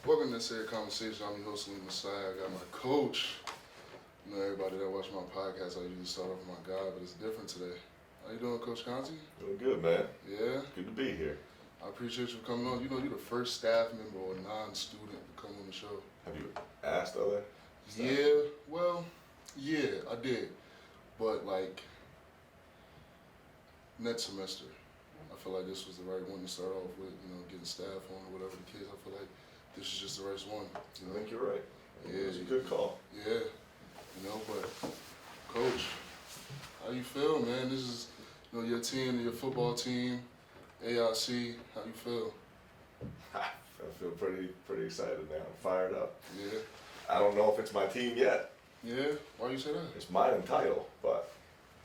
Welcome to this here conversation. I'm your host, Saleem. I got my coach. You know, everybody that watch my podcast, I usually start off with my guy, but it's different today. How you doing, Coach Conte? Doing good, man. Yeah? Good to be here. I appreciate you coming on. You know, you're the first staff member or non-student to come on the show. Have you asked other staff? Yeah, I did. But, like, next semester, I feel like this was the right one to start off with, you know, getting staff on or whatever the case. I feel like this is just the right one. You know? I think you're right. Yeah. It's a good call. Yeah. You know, but, Coach, how you feel, man? This is, you know, your team, your football team, AIC. How you feel? I feel pretty excited now. I'm fired up. Yeah. I don't know if it's my team yet. Yeah? Why you say that? It's mine in title, but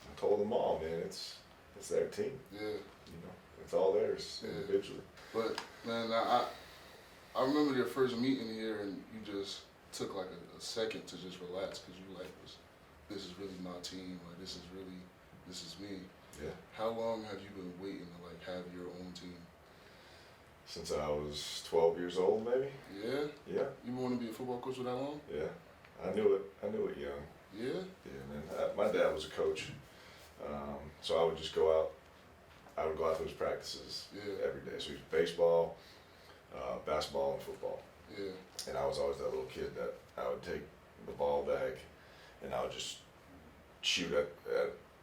I told them all, man, it's their team. Yeah. You know, it's all theirs individually. But, man, I remember your first meeting here and you just took like a second to just relax because you like, this is really my team, like this is me. Yeah. How long have you been waiting to like have your own team? Since I was 12 years old, maybe. Yeah? Yeah. You want to be a football coach for that long? Yeah. I knew it young. Yeah? Yeah, man. My dad was a coach, so I would just go out. I would go out to his practices every day. So he was baseball, basketball, and football. Yeah. And I was always that little kid that I would take the ball bag and I would just shoot at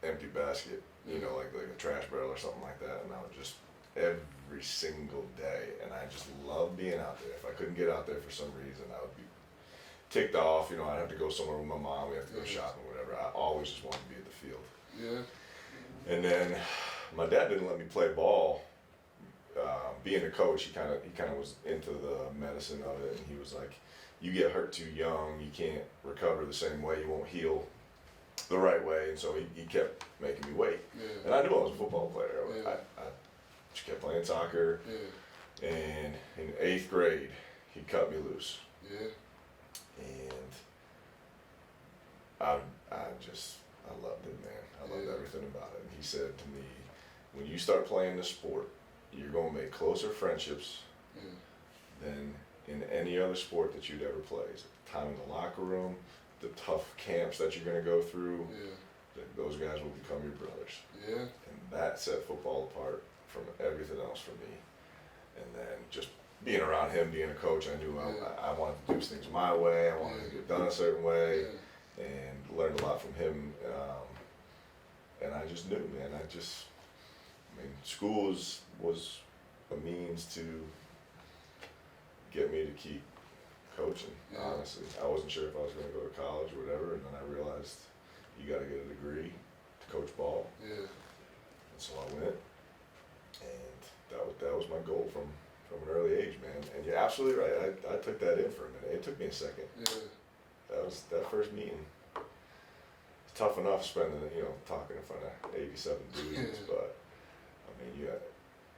empty basket, you know, like a trash barrel or something like that. And I would just every single day. And I just loved being out there. If I couldn't get out there for some reason, I would be ticked off. You know, I'd have to go somewhere with my mom. We have to go shopping or whatever. I always just wanted to be at the field. Yeah. And then my dad didn't let me play ball. Being a coach, he kind of was into the medicine of it, and he was like, "You get hurt too young, you can't recover the same way, you won't heal the right way," and so he kept making me wait. Yeah. And I knew I was a football player. Yeah. I just kept playing soccer. Yeah. And in 8th grade, he cut me loose. Yeah. And I loved it, man. I loved everything about it. And he said to me, "When you start playing this sport, you're going to make closer friendships than in any other sport that you'd ever play. So the time in the locker room, the tough camps that you're going to go through, those guys will become your brothers." Yeah. And that set football apart from everything else for me. And then just being around him, being a coach, I knew I wanted to do things my way. I wanted to get done a certain way, and learned a lot from him. And I just knew, man. I mean, school was a means to get me to keep coaching, honestly. I wasn't sure if I was going to go to college or whatever, and then I realized you got to get a degree to coach ball. Yeah. And so I went, and that was my goal from an early age, man. And you're absolutely right. I took that in for a minute. It took me a second. Yeah. That first meeting. It's tough enough spending, talking in front of 87 dudes, but I mean, you got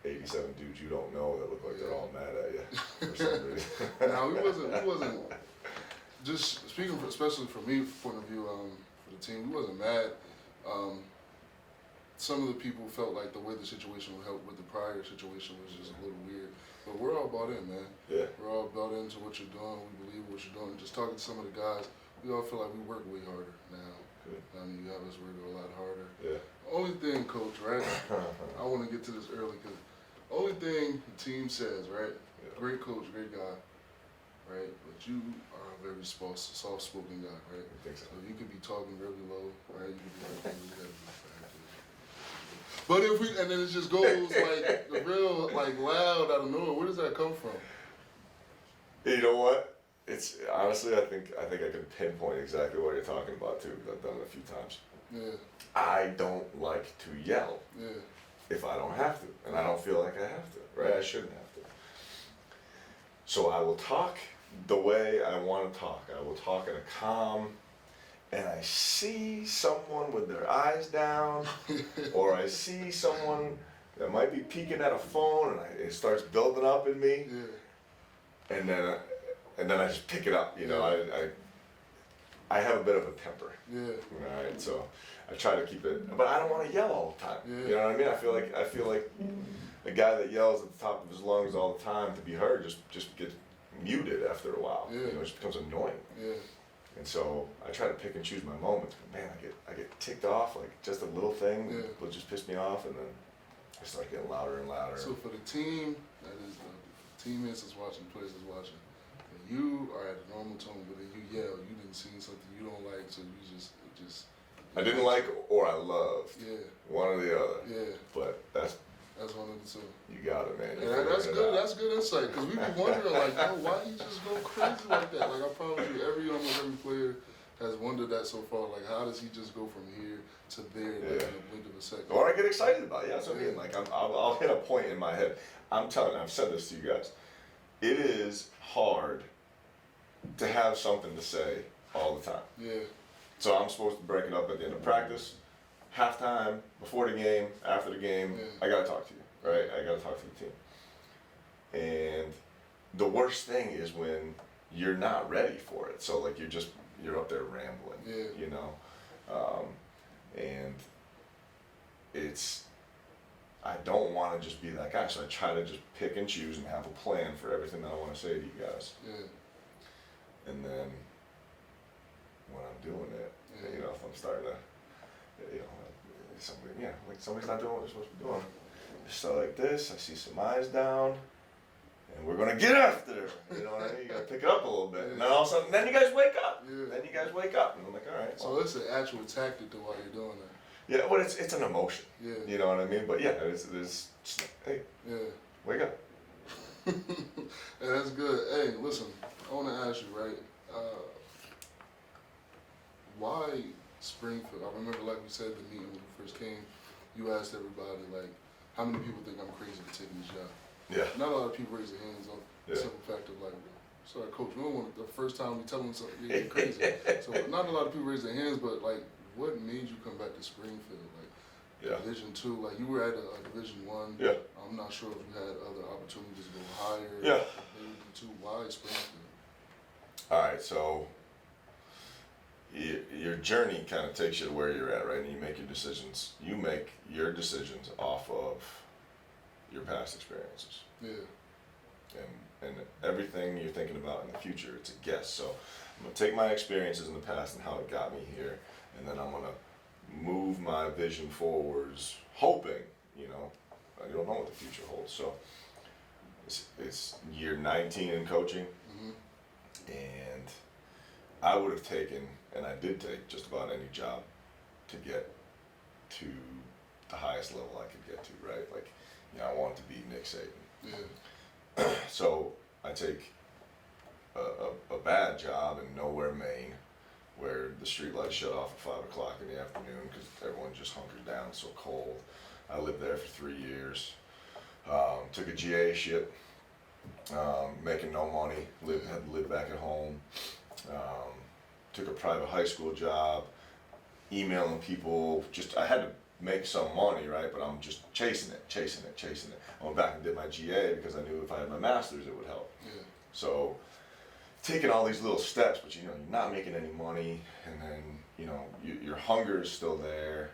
87 dudes you don't know that look like they're all mad at you for some reason. Now we wasn't just speaking especially from me point of view for the team. We wasn't mad. Some of the people felt like the way the situation would help with the prior situation was just a little weird. But we're all bought in, man. Yeah. We're all bought into what you're doing. We believe what you're doing. Just talking to some of the guys, we all feel like we work way harder now. Good. I mean, you have us work a lot harder. Yeah. Only thing, Coach, right? I want to get to this early because only thing the team says, right? Yeah. Great coach, great guy, right? But you are a very soft-spoken guy, right? I think so. So you could be talking really low, right? You could be like really heavy, right? But and then it just goes like the real, like loud out of nowhere. Where does that come from? You know what? It's honestly, I think I can pinpoint exactly what you're talking about too. Because I've done it a few times. Yeah. I don't like to yell. Yeah. If I don't have to, and I don't feel like I have to, right? I shouldn't have to. So I will talk the way I want to talk. I will talk in a calm, and I see someone with their eyes down, or I see someone that might be peeking at a phone, and it starts building up in me, and then I just pick it up. I have a bit of a temper. Yeah. Right. So I try to keep it, but I don't want to yell all the time. Yeah. You know what I mean? I feel like a guy that yells at the top of his lungs all the time to be heard just gets muted after a while. Yeah. You know, it just becomes annoying. Yeah. And so I try to pick and choose my moments. But man, I get ticked off, like just a little thing will just piss me off, and then I start getting louder and louder. So for the team, that is the teammates that's watching, players that's watching, and you are at a normal tone, but then you yell, you didn't see something you don't like, so you just. I didn't like or I loved. Yeah. One or the other. Yeah. But that's one of the two. You got it, man. Yeah, that's good. That's good insight, because we be wondering like, yo, why he just go crazy like that? Like I promise you, almost every player has wondered that so far. Like, how does he just go from here to there like, in a blink of a second? Or I get excited about it. Yeah, that's what I mean. Like I'll hit a point in my head. I'm telling you, I've said this to you guys. It is hard to have something to say all the time. Yeah. So I'm supposed to break it up at the end of practice, halftime, before the game, after the game. Yeah. I gotta talk to you, right? I gotta talk to the team. And the worst thing is when you're not ready for it. So like you're up there rambling, you know, and I don't want to just be that guy. So I try to just pick and choose and have a plan for everything that I want to say to you guys. Yeah. And then when I'm doing it, you know, if I'm starting to, you know, somebody's not doing what they're supposed to be doing. Just start like this, I see some eyes down, and we're gonna get after it. You know what I mean? You gotta pick it up a little bit. And then all of a sudden, then you guys wake up. Yeah. Then you guys wake up, and I'm like, all right. So it's an actual tactic to why you're doing that. Yeah, but it's an emotion. Yeah. You know what I mean? But yeah, it's hey, wake up. Hey, that's good. Hey, listen, I want to ask you, right? Why Springfield? I remember, like we said, the meeting when we first came, you asked everybody, like, how many people think I'm crazy for taking this job? Yeah. Not a lot of people raise their hands on the simple fact of, like, sorry, coach, we don't want the first time we tell them something, you're crazy. So not a lot of people raise their hands, but, like, what made you come back to Springfield? Like, Division II, like, you were at a Division I. Yeah. I'm not sure if you had other opportunities to go higher. Yeah. Division II, why Springfield? All right, so your journey kind of takes you to where you're at, right? And you make your decisions. You make your decisions off of your past experiences. Yeah. And everything you're thinking about in the future, it's a guess. So I'm gonna take my experiences in the past and how it got me here, and then I'm gonna move my vision forwards, hoping, you know, I don't know what the future holds. So it's year 19 in coaching, and I would have taken, and I did take just about any job to get to the highest level I could get to, right? Like, you know, I wanted to be Nick Saban. Yeah. So I take a bad job in nowhere, Maine, where the street lights shut off at 5 o'clock in the afternoon because everyone just hunkers down, it's so cold. I lived there for 3 years. Took a GA shit, making no money, had to live back at home. Took a private high school job, emailing people, I had to make some money, right? But I'm just chasing it. I went back and did my GA because I knew if I had my master's it would help. Yeah. So taking all these little steps, but you know, you're not making any money, and then, you know, your hunger is still there,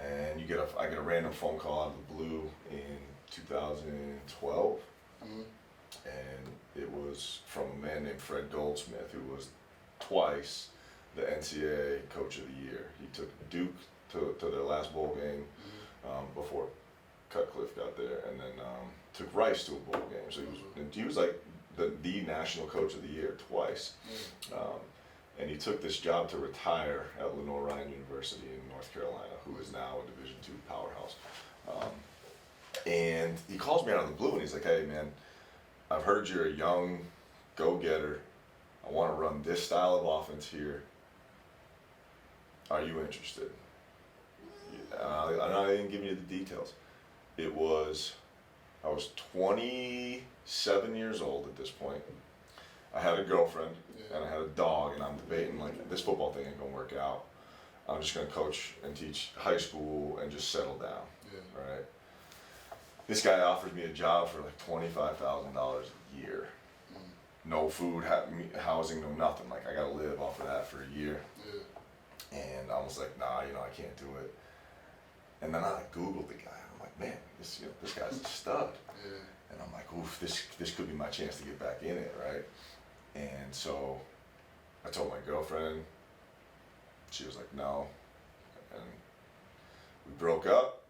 and I get a random phone call out of the blue in 2012, and it was from a man named Fred Goldsmith, who was twice the NCAA Coach of the Year. He took Duke to their last bowl game before Cutcliffe got there, and then took Rice to a bowl game. So he was like the national Coach of the Year twice. And he took this job to retire at Lenore Ryan University in North Carolina, who is now a Division II powerhouse. And he calls me out of the blue and he's like, hey man, I've heard you're a young go-getter. I want to run this style of offense here. Are you interested? I didn't give you the details. I was 27 years old at this point. I had a girlfriend and I had a dog, and I'm debating, like, this football thing ain't gonna work out. I'm just gonna coach and teach high school and just settle down, right? This guy offers me a job for like $25,000 a year. No food, housing, no nothing. Like, I gotta live off of that for a year. And I was like, nah, you know, I can't do it. And then I Googled the guy. I'm like, man, this guy's a stud. And I'm like, oof, this could be my chance to get back in it, right? And so I told my girlfriend. She was like, no. And we broke up.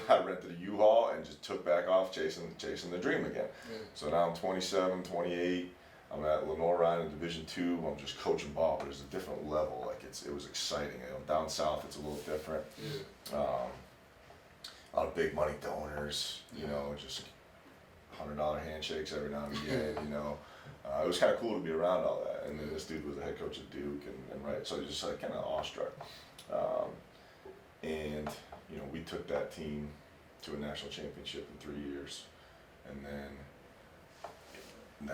I rented a U-Haul and just took back off chasing the dream again. Yeah. So now I'm 27, 28. I'm at Lenore Ryan in Division II. I'm just coaching ball, but it's a different level. Like it was exciting. You know, down south, it's a little different. Yeah. A lot of big money donors. You know, just $100 handshakes every now and again. You know, it was kind of cool to be around all that. And then this dude was the head coach at Duke, and right, so just like kind of awestruck. And you know, we took that team to a national championship in 3 years, and then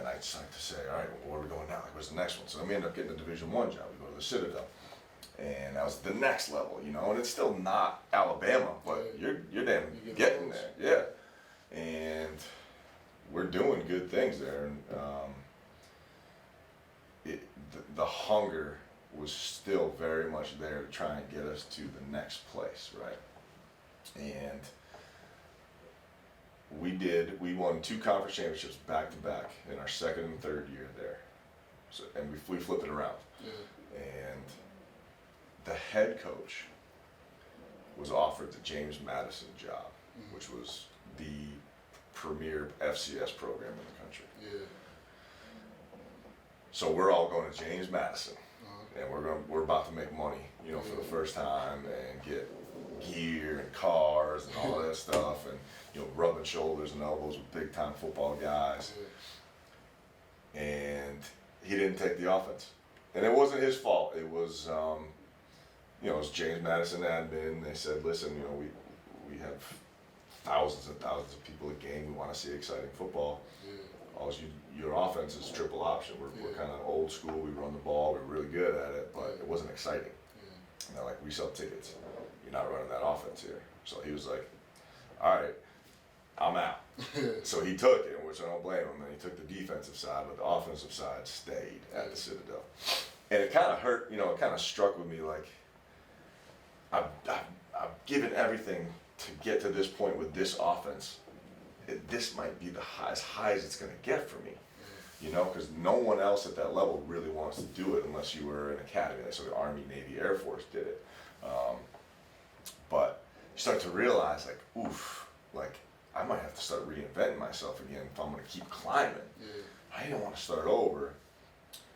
I decided to say, all right, well, where are we going now? Like, what's the next one? So then we ended up getting a Division I job. We go to the Citadel, and that was the next level, you know. And it's still not Alabama, but you're damn getting there, yeah. And we're doing good things there, and the hunger was still very much there to try and get us to the next place, right? And we won 2 conference championships back to back in our second and third year there. So, and we flipped it around. Yeah. And the head coach was offered the James Madison job, which was the premier FCS program in the country. Yeah. So we're all going to James Madison, and we're about to make money, you know, for the first time, and get gear and cars and all that stuff, and you know, rubbing shoulders and elbows with big time football guys. And he didn't take the offense, and it wasn't his fault. It was, you know, it was James Madison admin. They said, listen, you know, we have thousands and thousands of people a game. We want to see exciting football. Your offense is triple option. We're kind of old school. We run the ball. We're really good at it, but it wasn't exciting. And they're like, we sell tickets. You're not running that offense here. So he was like, all right, I'm out. So he took it, which I don't blame him. And he took the defensive side, but the offensive side stayed at the Citadel. And it kind of hurt, you know, it kind of struck with me like, I've given everything to get to this point with this offense. This might be as high as it's going to get for me, you know, because no one else at that level really wants to do it unless you were an academy, like so the Army, Navy, Air Force did it. But you start to realize, like, oof, like I might have to start reinventing myself again if I'm going to keep climbing. I didn't want to start over,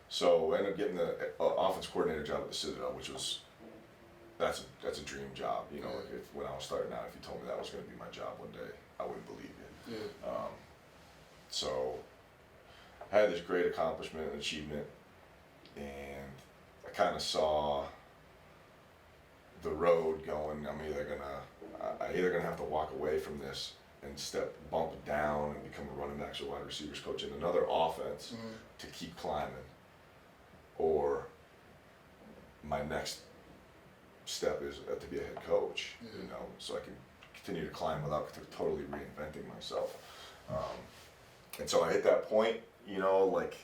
so I ended up getting the offense coordinator job at the Citadel, which was that's a dream job, you know. Like when I was starting out, if you told me that was going to be my job one day, I wouldn't believe you. So I had this great accomplishment and achievement, and I kind of saw the road going. I'm either gonna have to walk away from this and bump down and become a running backs or wide receivers coach in another offense to keep climbing, or my next step is to be a head coach, you know, so I can continue to climb without totally reinventing myself. And so I hit that point, you know, like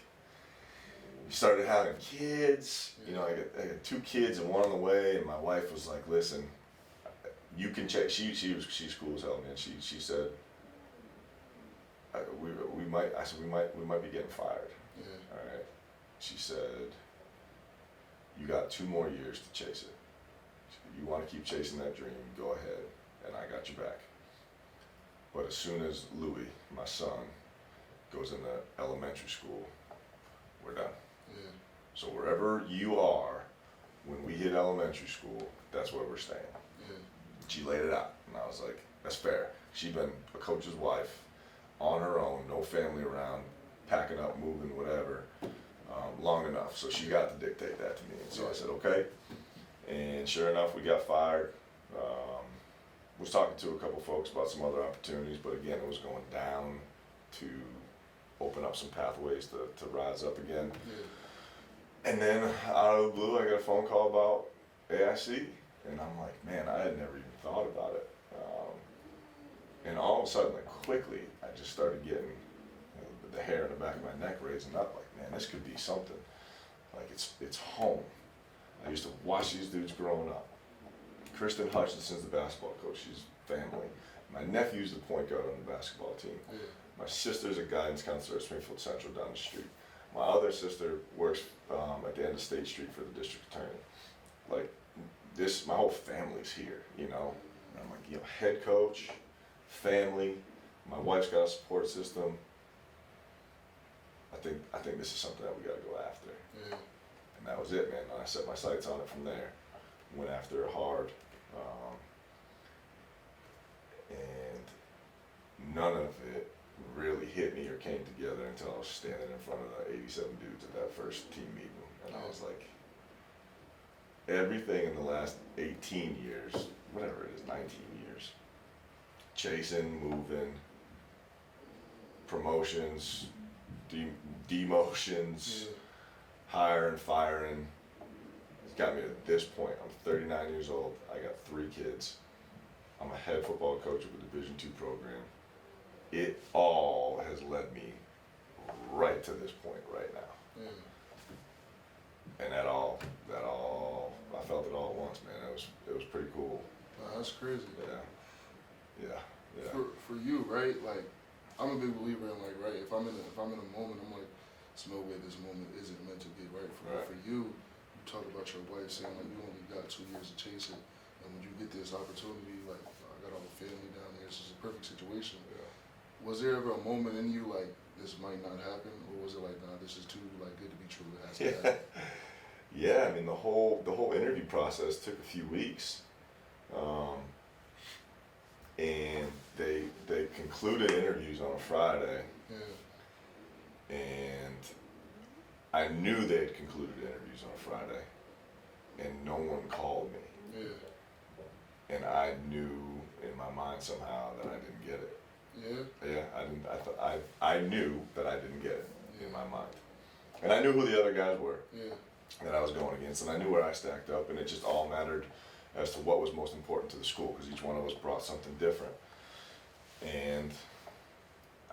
started having kids, you know, I got 2 kids and one on the way, and my wife was like, listen, you can check, she's cool as hell, man. She said, we might be getting fired. All right. She said, you got 2 more years to chase it. You want to keep chasing that dream, go ahead, and I got your back. But as soon as Louis, my son, goes into elementary school, we're done. So wherever you are, when we hit elementary school, that's where we're staying. She laid it out, and I was like, that's fair. She'd been a coach's wife, on her own, no family around, packing up, moving, whatever, long enough. So she got to dictate that to me. And so I said, okay. And sure enough, we got fired. Was talking to a couple folks about some other opportunities, but again, it was going down to open up some pathways to rise up again. And then out of the blue, I got a phone call about AIC, and I'm like, man, I had never even thought about it. And all of a sudden, like quickly, I just started getting the hair in the back of my neck raising up. Like, man, this could be something. Like it's home. I used to watch these dudes growing up. Kristen Hutchinson's the basketball coach. She's family. My nephew's the point guard on the basketball team. My sister's a guidance counselor at Springfield Central down the street. My other sister works at the end of State Street for the district attorney. Like this, my whole family's here, you know. And I'm like, you know, head coach, family. My wife's got a support system. I think this is something that we got to go after. Yeah. And that was it, man. I set my sights on it from there. Went after it hard. And none of it really hit me or came together until I was standing in front of the 87 dudes at that first team meeting. And I was like, everything in the last 18 years, whatever it is, 19 years, chasing, moving, promotions, demotions, hiring, firing, it's got me to this point. I'm 39 years old. I got 3 kids. I'm a head football coach of a Division II program. It all has led me right to this point right now. And that all, I felt it all at once, man. It was pretty cool. Wow, that's crazy. Yeah. For you, right? Like, I'm a big believer in, like, right, if I'm in a moment, I'm like, there's no way this moment isn't meant to be, right? For you, you talk about your wife saying, like, you only got 2 years to chase it, and when you get this opportunity, like, I got all the family down there, this is a perfect situation. Yeah. Was there ever a moment in you, like, this might not happen, or was it like, nah, this is too, like, good to be true, it has to happen? Yeah, I mean, the whole interview process took a few weeks. And they concluded interviews on a Friday. Yeah. And I knew they had concluded interviews on a Friday, and no one called me. Yeah. And I knew in my mind somehow that I didn't get it. Yeah. Yeah, I knew that I didn't get it in my mind, and I knew who the other guys were. Yeah. That I was going against, and I knew where I stacked up, and it just all mattered as to what was most important to the school, because each one of us brought something different. And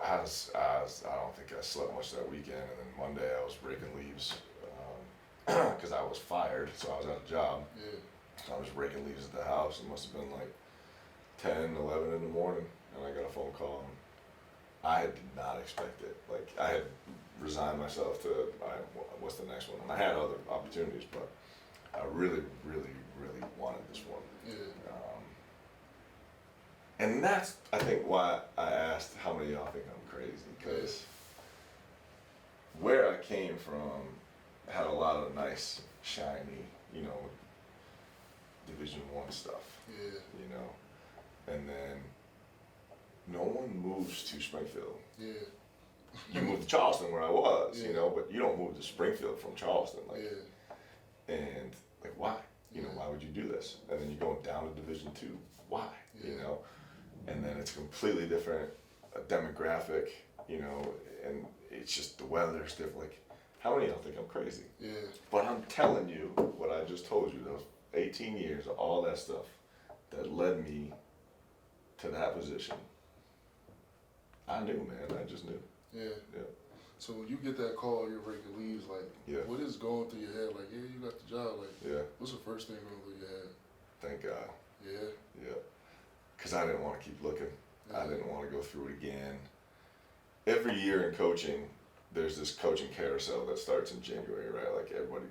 I don't think I slept much that weekend, and then Monday I was breaking leaves because I was fired, so I was out of job. Yeah. I was breaking leaves at the house. It must have been like 10, 11 in the morning, and I got a phone call. And I did not expect it. Like, I had resigned myself to what's the next one, and I had other opportunities, but I really, really, really wanted this one. Yeah. And that's, I think, why I asked how many of y'all think I'm crazy, because where I came from had a lot of nice, shiny, you know, Division I stuff. Yeah. You know, and then no one moves to Springfield. Yeah. You move to Charleston, where I was, Yeah. you know, but you don't move to Springfield from Charleston, like. Yeah. And like, why? You know, why would you do this? And then you're going down to Division II. Why? Yeah. You know, and then it's completely different demographic. You know, and it's just the weather's different. Like, how many of y'all think I'm crazy? Yeah. But I'm telling you what I just told you. Those 18 years of all that stuff that led me to that position. I knew, man. I just knew. Yeah. Yeah. So when you get that call, you're breaking leaves, like, what is going through your head? Like, yeah, you got the job. Like, what's the first thing going through your head? Thank God. Yeah. Yeah. Because I didn't want to keep looking. Yeah. I didn't want to go through it again. Every year in coaching, there's this coaching carousel that starts in January, right? Like, everybody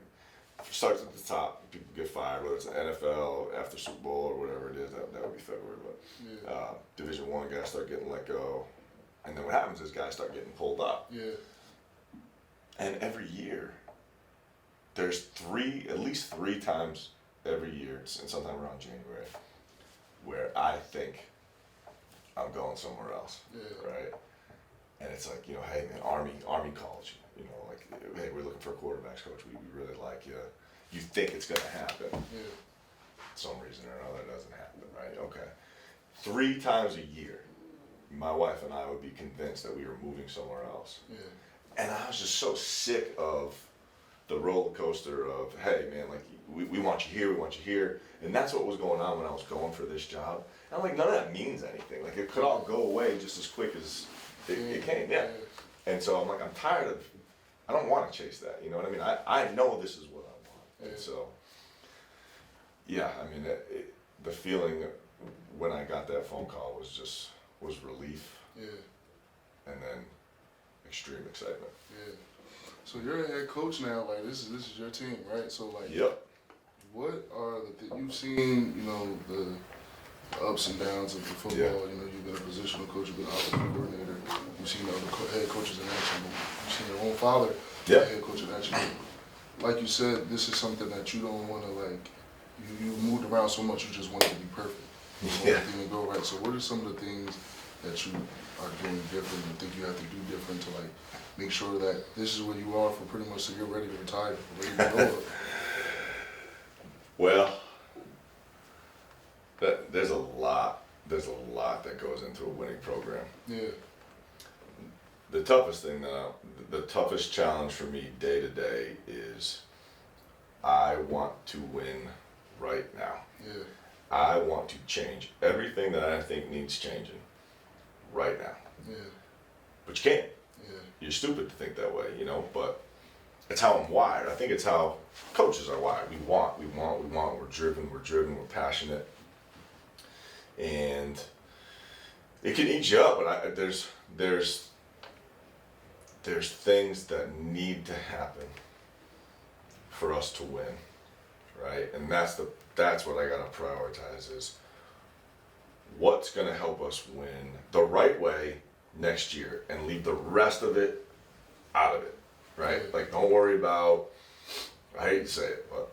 starts at the top. People get fired, whether it's the NFL, after Super Bowl, or whatever it is. That would be February. But Division I guys start getting let go. And then what happens is guys start getting pulled up. Yeah. And every year, there's at least three times every year, and sometime around January, where I think I'm going somewhere else, right? And it's like, you know, hey man, Army calls you, you know, like, hey, we're looking for a quarterbacks coach. We really like you. You think it's gonna happen. Yeah. For some reason or another, it doesn't happen, right? Okay. 3 times a year, my wife and I would be convinced that we were moving somewhere else. Yeah. And I was just so sick of the roller coaster of, hey man, like, we want you here, we want you here. And that's what was going on when I was going for this job. And I'm like, none of that means anything. Like, it could all go away just as quick as it came, yeah. And so I'm like, I'm tired of, I don't want to chase that, you know what I mean? I know this is what I want. And so, yeah, I mean, the feeling when I got that phone call was relief. Yeah. and then extreme excitement. Yeah. So you're a head coach now. Like this is your team, right? So like, Yep. what are you've seen? You know the ups and downs of the football. Yeah. You know you've been a positional coach, you've been an offensive coordinator. You've seen other head coaches in action. You've seen your own father, head coach in action. Like you said, this is something that you don't want to like. You moved around so much, you just want it to be perfect. You want everything to go right. So what are some of the things that you are doing different and think you have to do different to like make sure that this is where you are for pretty much till you're ready to retire, ready to go? Well, there's a lot that goes into a winning program. Yeah. The toughest thing the toughest challenge for me day to day is I want to win right now. Yeah. I want to change everything that I think needs changing right now. Yeah. But you can't. Yeah. You're stupid to think that way, you know, but it's how I'm wired. I think it's how coaches are wired. We want, we're driven, we're passionate. And it can eat you up, but there's things that need to happen for us to win, right? And that's what I gotta prioritize is what's gonna help us win the right way next year and leave the rest of it out of it, right? Like don't worry about, I hate to say it, but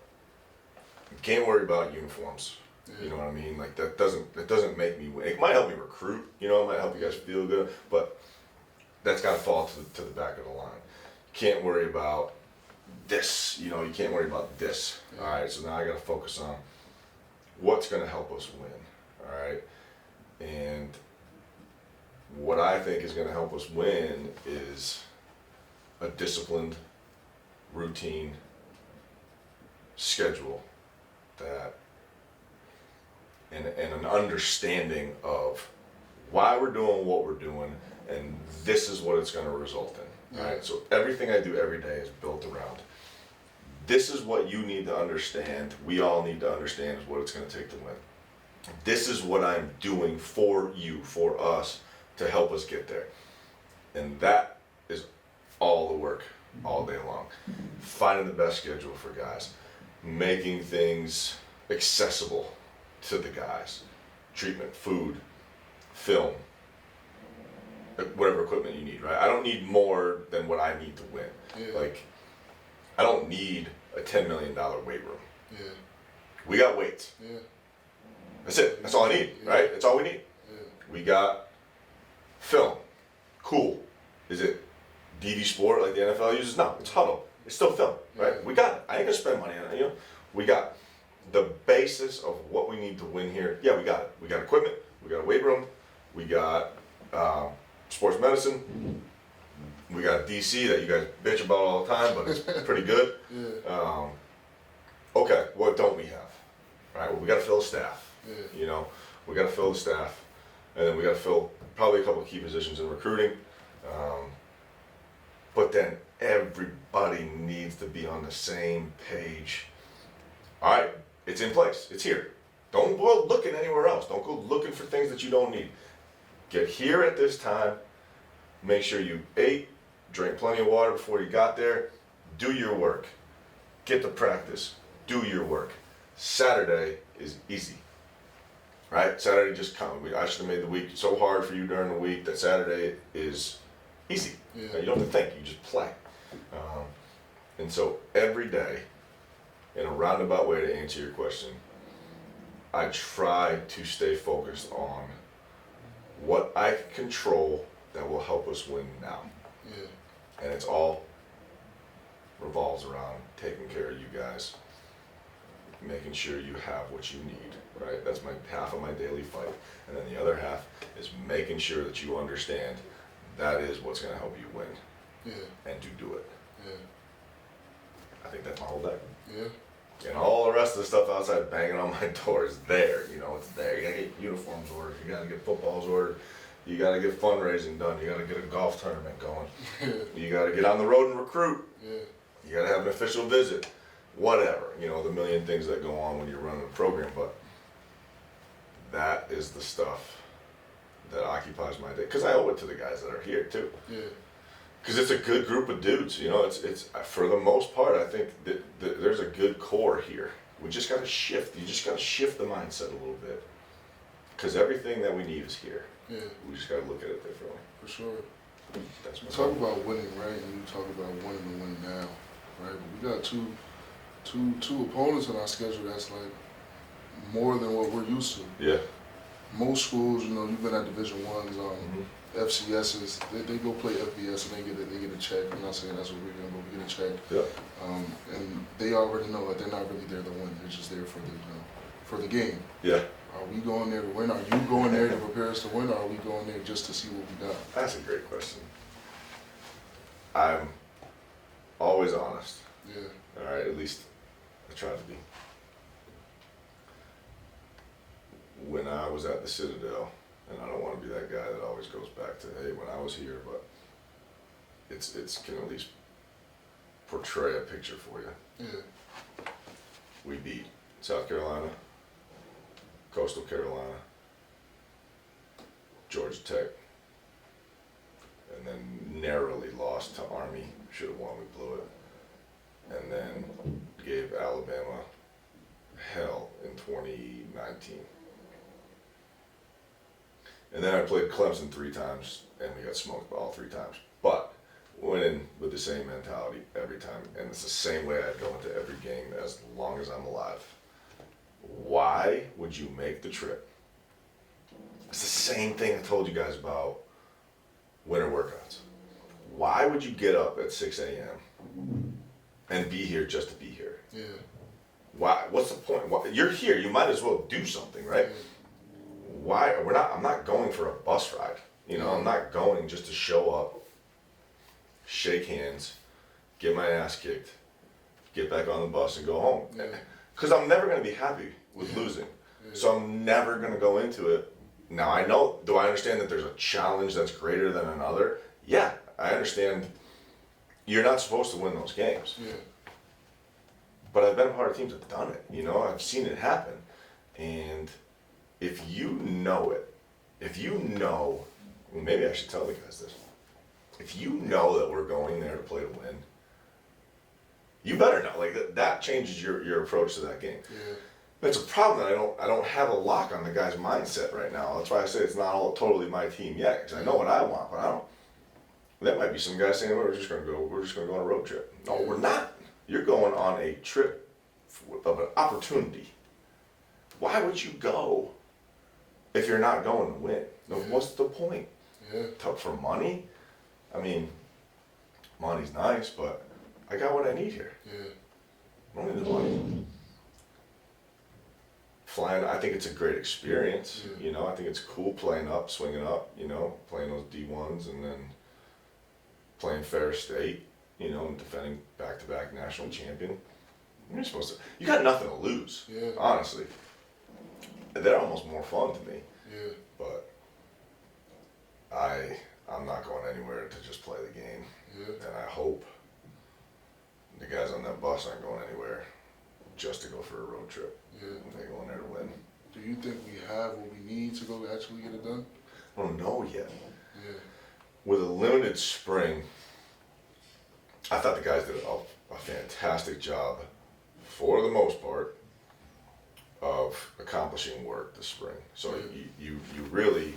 you can't worry about uniforms. You know what I mean? Like that doesn't make me win. It might help me recruit, you know, it might help you guys feel good, but that's gotta fall to the back of the line. You can't worry about this, you know, you can't worry about this. All right, so now I gotta focus on what's gonna help us win, all right? And what I think is gonna help us win is a disciplined, routine schedule that and an understanding of why we're doing what we're doing, and this is what it's going to result in. Right? So everything I do every day is built around. This is what you need to understand. We all need to understand is what it's going to take to win. This is what I'm doing for you, for us, to help us get there. And that is all the work, all day long. Finding the best schedule for guys, making things accessible to the guys, treatment, food, film, whatever equipment you need, right? I don't need more than what I need to win. Yeah. Like, I don't need a $10 million weight room. Yeah. We got weights. Yeah. That's it. That's all I need, right? That's all we need. Yeah. We got film. Cool. Is it DV Sport like the NFL uses? No, it's Huddle. It's still film, right? Yeah. We got it. I ain't gonna spend money on it, you know? We got the basis of what we need to win here. Yeah, we got it. We got equipment. We got a weight room. We got sports medicine. We got DC that you guys bitch about all the time, but it's pretty good. Yeah. Okay, what don't we have? All right, well, we got to fill the staff. Yeah. You know, we got to fill the staff, and then we got to fill probably a couple of key positions in recruiting. But then everybody needs to be on the same page. All right, it's in place. It's here. Don't go looking anywhere else. Don't go looking for things that you don't need. Get here at this time. Make sure you ate, drank plenty of water before you got there. Do your work. Get to practice. Do your work. Saturday is easy. Right? Saturday just come. I should have made the week so hard for you during the week that Saturday is easy. Yeah. You don't have to think. You just play. And so every day, in a roundabout way to answer your question, I try to stay focused on what I can control that will help us win now. Yeah. And it's all revolves around taking care of you guys, making sure you have what you need, right? That's half of my daily fight. And then the other half is making sure that you understand that is what's going to help you win. Yeah. And to do it. Yeah. I think that's my whole day. Yeah. And all the rest of the stuff outside banging on my door is there. You know, it's there. You gotta get uniforms ordered. You gotta get footballs ordered. You gotta get fundraising done. You gotta get a golf tournament going. You gotta get on the road and recruit. Yeah. You gotta have an official visit. Whatever. You know, the million things that go on when you're running a program. But that is the stuff that occupies my day, because I owe it to the guys that are here too. Yeah. Because it's a good group of dudes, you know. It's for the most part, I think that there's a good core here. We just got to shift. You just got to shift the mindset a little bit, because everything that we need is here. Yeah. We just got to look at it differently. For sure. That's my Talk about winning, right? And you talk about wanting to win now, right? But we got two opponents on our schedule that's like more than what we're used to. Yeah. Most schools, you know, you've been at Division Ones, FCSs, they go play FBS and they get a check. I'm not saying that's what we're doing, but we get a check. Yeah. And they already know that they're not really there to win. They're just there for the for the game. Yeah. Are we going there to win? Are you going there to prepare us to win, or are we going there just to see what we got? That's a great question. I'm always honest. Yeah. All right, at least I try to be. When I was at the Citadel, and I don't want to be that guy that always goes back to, hey, when I was here, but it's can at least portray a picture for you. Yeah. We beat South Carolina, Coastal Carolina, Georgia Tech, and then narrowly lost to Army. Should have won, we blew it. And then gave Alabama hell in 2019. And then I played Clemson 3 times, and we got smoked all 3 times. But went in with the same mentality every time, and it's the same way I'd go into every game as long as I'm alive. Why would you make the trip? It's the same thing I told you guys about winter workouts. Why would you get up at 6 a.m. and be here just to be here? Yeah. Why? What's the point? You're here. You might as well do something, right? Yeah. Why? I'm not going for a bus ride. You know, I'm not going just to show up, shake hands, get my ass kicked, get back on the bus and go home. Because I'm never going to be happy with losing. Yeah. So I'm never going to go into it. Now I know, do I understand that there's a challenge that's greater than another? Yeah, I understand you're not supposed to win those games. Yeah. But I've been a part of teams that have done it, you know, I've seen it happen. And if you know it, well, maybe I should tell the guys this. If you know that we're going there to play to win, you better know. Like that changes your approach to that game. Yeah. It's a problem that I don't have a lock on the guy's mindset right now. That's why I say it's not all totally my team yet, because I know what I want, but I don't. There might be some guys saying, we're just gonna go on a road trip. No, we're not. You're going on a trip of an opportunity. Why would you go if you're not going to win? No, what's the point? Yeah. For money? I mean, money's nice, but I got what I need here. Yeah. I don't need the money. Flying, I think it's a great experience. Yeah. You know, I think it's cool playing up, swinging up, you know, playing those D1s and then playing Ferris State, you know, and defending back-to-back national champion. You're supposed to, you got nothing to lose, honestly. They're almost more fun to me. Yeah. But I'm not going anywhere to just play the game. Yeah. And I hope the guys on that bus aren't going anywhere just to go for a road trip. Yeah. They're going there to win. Do you think we have what we need to go actually get it done? I don't know yet. Yeah. With a limited spring, I thought the guys did a fantastic job, for the most part, of accomplishing work this spring. So you really,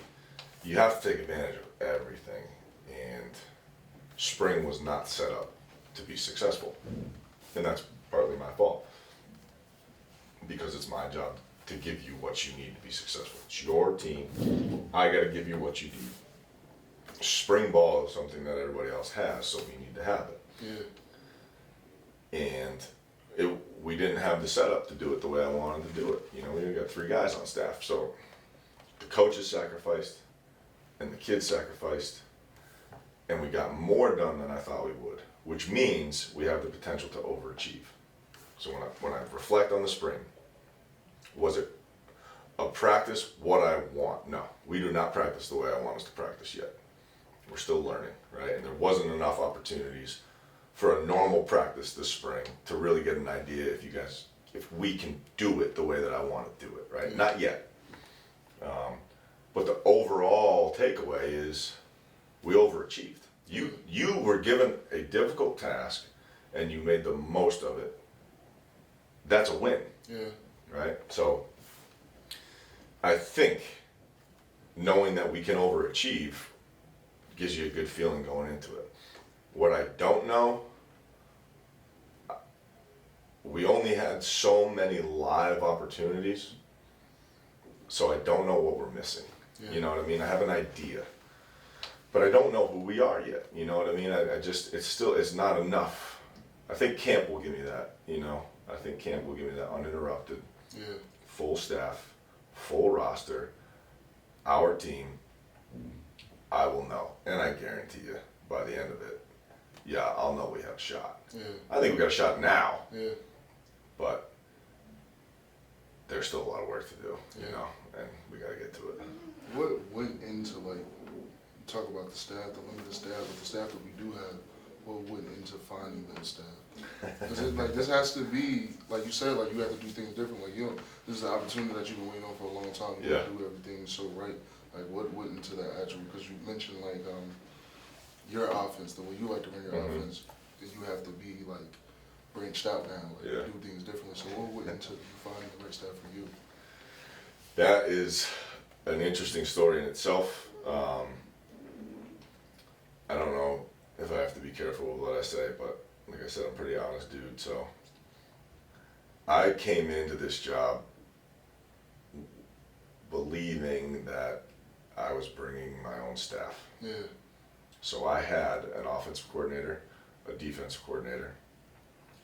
you have to take advantage of everything. And spring was not set up to be successful. And that's partly my fault. Because it's my job to give you what you need to be successful. It's your team. I got to give you what you need. Spring ball is something that everybody else has, so we need to have it. Yeah. And we didn't have the setup to do it the way I wanted to do it. You know, we only got 3 guys on staff, so the coaches sacrificed, and the kids sacrificed, and we got more done than I thought we would, which means we have the potential to overachieve. So when I reflect on the spring, was it a practice what I want? No, we do not practice the way I want us to practice yet. We're still learning, right? And there wasn't enough opportunities for a normal practice this spring to really get an idea if we can do it the way that I want to do it, right? Not yet. But the overall takeaway is we overachieved. You were given a difficult task and you made the most of it. That's a win. Yeah. Right? So I think knowing that we can overachieve gives you a good feeling going into it. What I don't know, we only had so many live opportunities, so I don't know what we're missing. Yeah. You know what I mean? I have an idea, but I don't know who we are yet. You know what I mean? I just, it's not enough. I think camp will give me that, you know? I think camp will give me that uninterrupted, full staff, full roster, our team. I will know, and I guarantee you, by the end of it, yeah, I'll know we have a shot. Yeah. I think we got a shot now, Yeah. but there's still a lot of work to do, Yeah. you know, and we got to get to it. What went into, like, talk about the staff, the limited staff, but the staff that we do have, what went into finding that staff? Because like, this has to be, like you said, like, you have to do things different. Like, you know, this is the opportunity that you've been waiting on for a long time. You Yeah. do everything so right. Like, what went into that attribute? Because you mentioned, like, your offense, the way you like to run your offense, is you have to be, like, branched out now, like, Yeah. do things differently. So what went into you finding the right staff for you? That is an interesting story in itself. I don't know if I have to be careful with what I say, but like I said, I'm a pretty honest dude. So I came into this job believing that I was bringing my own staff. Yeah. So I had an offensive coordinator, a defensive coordinator,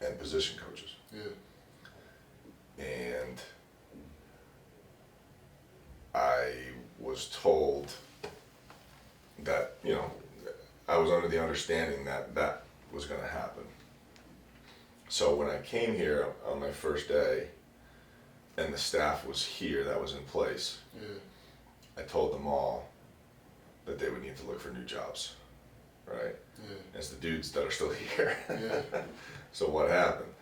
and position coaches. Yeah. And I was told that, you know, I was under the understanding that that was going to happen. So when I came here on my first day and the staff was here that was in place, Yeah. I told them all that they would need to look for new jobs, right? Yeah. It's the dudes that are still here. Yeah. So what happened?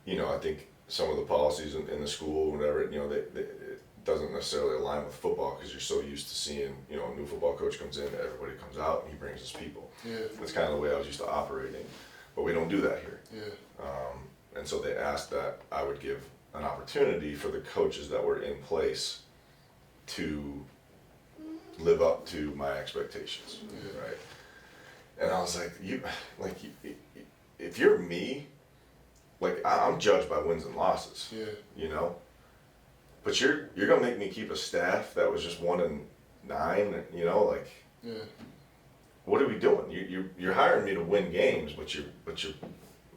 You know, I think some of the policies in the school, whatever, you know, it doesn't necessarily align with football because you're so used to seeing, you know, a new football coach comes in, everybody comes out, and he brings his people. Yeah. That's kind of the way I was used to operating, but we don't do that here. Yeah. And so they asked that I would give an opportunity for the coaches that were in place to live up to my expectations, Yeah. right? And I was like, if you're me, like I'm judged by wins and losses, Yeah. you know. But you're gonna make me keep a staff that was just 1-9, you know, like. Yeah. What are we doing? You're hiring me to win games, but